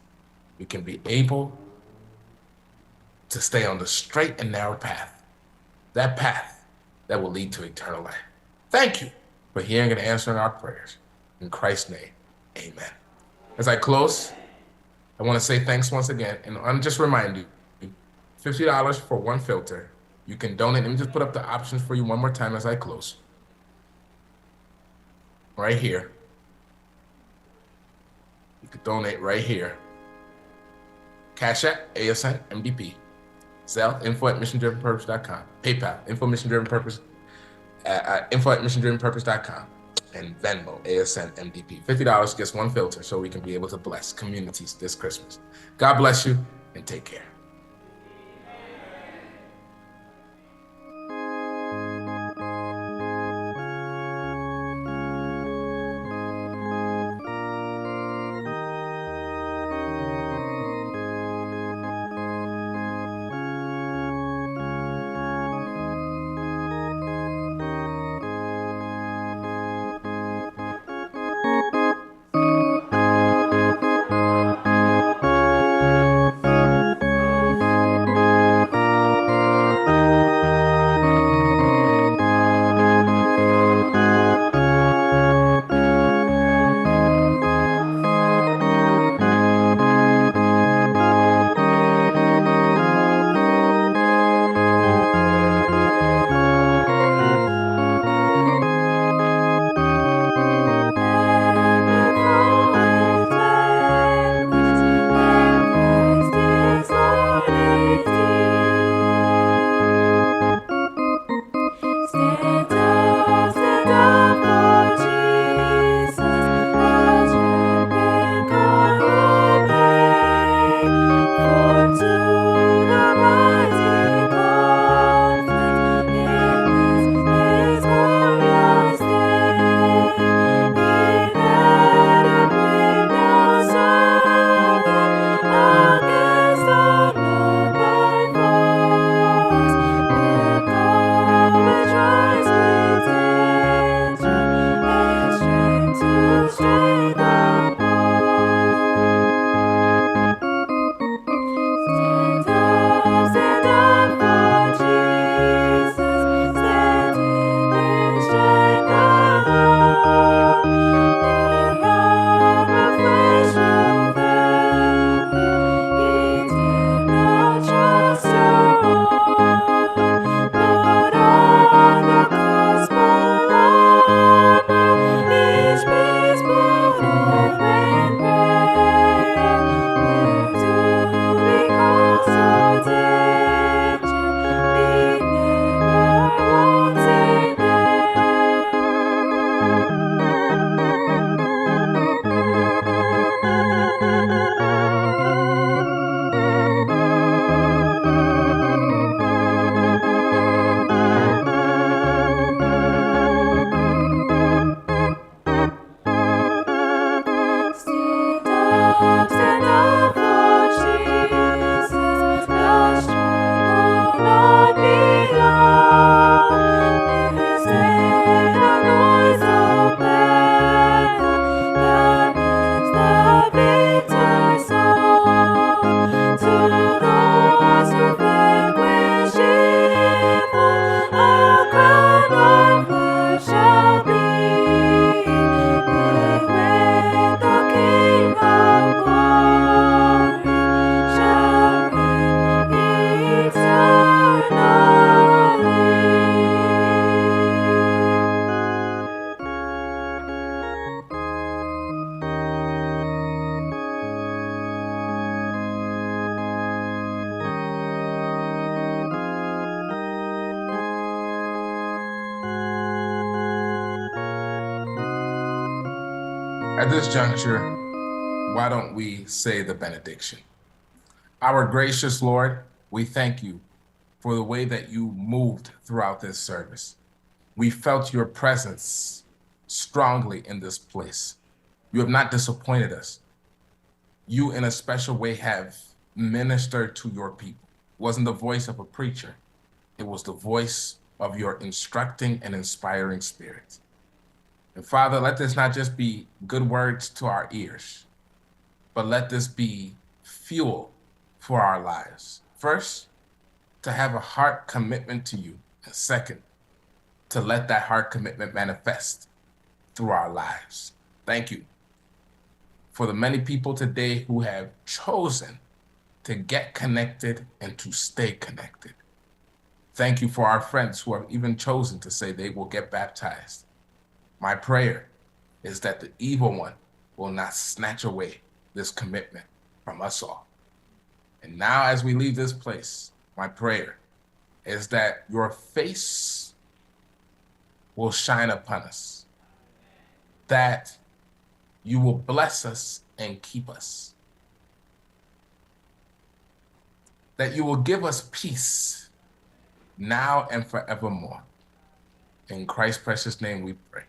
we can be able to stay on the straight and narrow path, that path that will lead to eternal life. Thank you for hearing and answering our prayers. In Christ's name, amen. As I close, I want to say thanks once again, and I'm just remind you, $50 for one filter. You can donate. Let me just put up the options for you one more time as I close. Right here. You can donate right here. Cash App, ASN, MDP. Zelle, info@missiondrivenpurpose.com. PayPal, info@missiondrivenpurpose, info@missiondrivenpurpose.com. And Venmo, ASN, MDP. $50 gets one filter so we can be able to bless communities this Christmas. God bless you and take care. At this juncture, why don't we say the benediction? Our gracious Lord, we thank you for the way that you moved throughout this service. We felt your presence strongly in this place. You have not disappointed us. You, in a special way, have ministered to your people. It wasn't the voice of a preacher. It was the voice of your instructing and inspiring spirit. And Father, let this not just be good words to our ears, but let this be fuel for our lives. First, to have a heart commitment to you. And second, to let that heart commitment manifest through our lives. Thank you for the many people today who have chosen to get connected and to stay connected. Thank you for our friends who have even chosen to say they will get baptized. My prayer is that the evil one will not snatch away this commitment from us all. And now as we leave this place, my prayer is that your face will shine upon us, that you will bless us and keep us, that you will give us peace now and forevermore. In Christ's precious name we pray.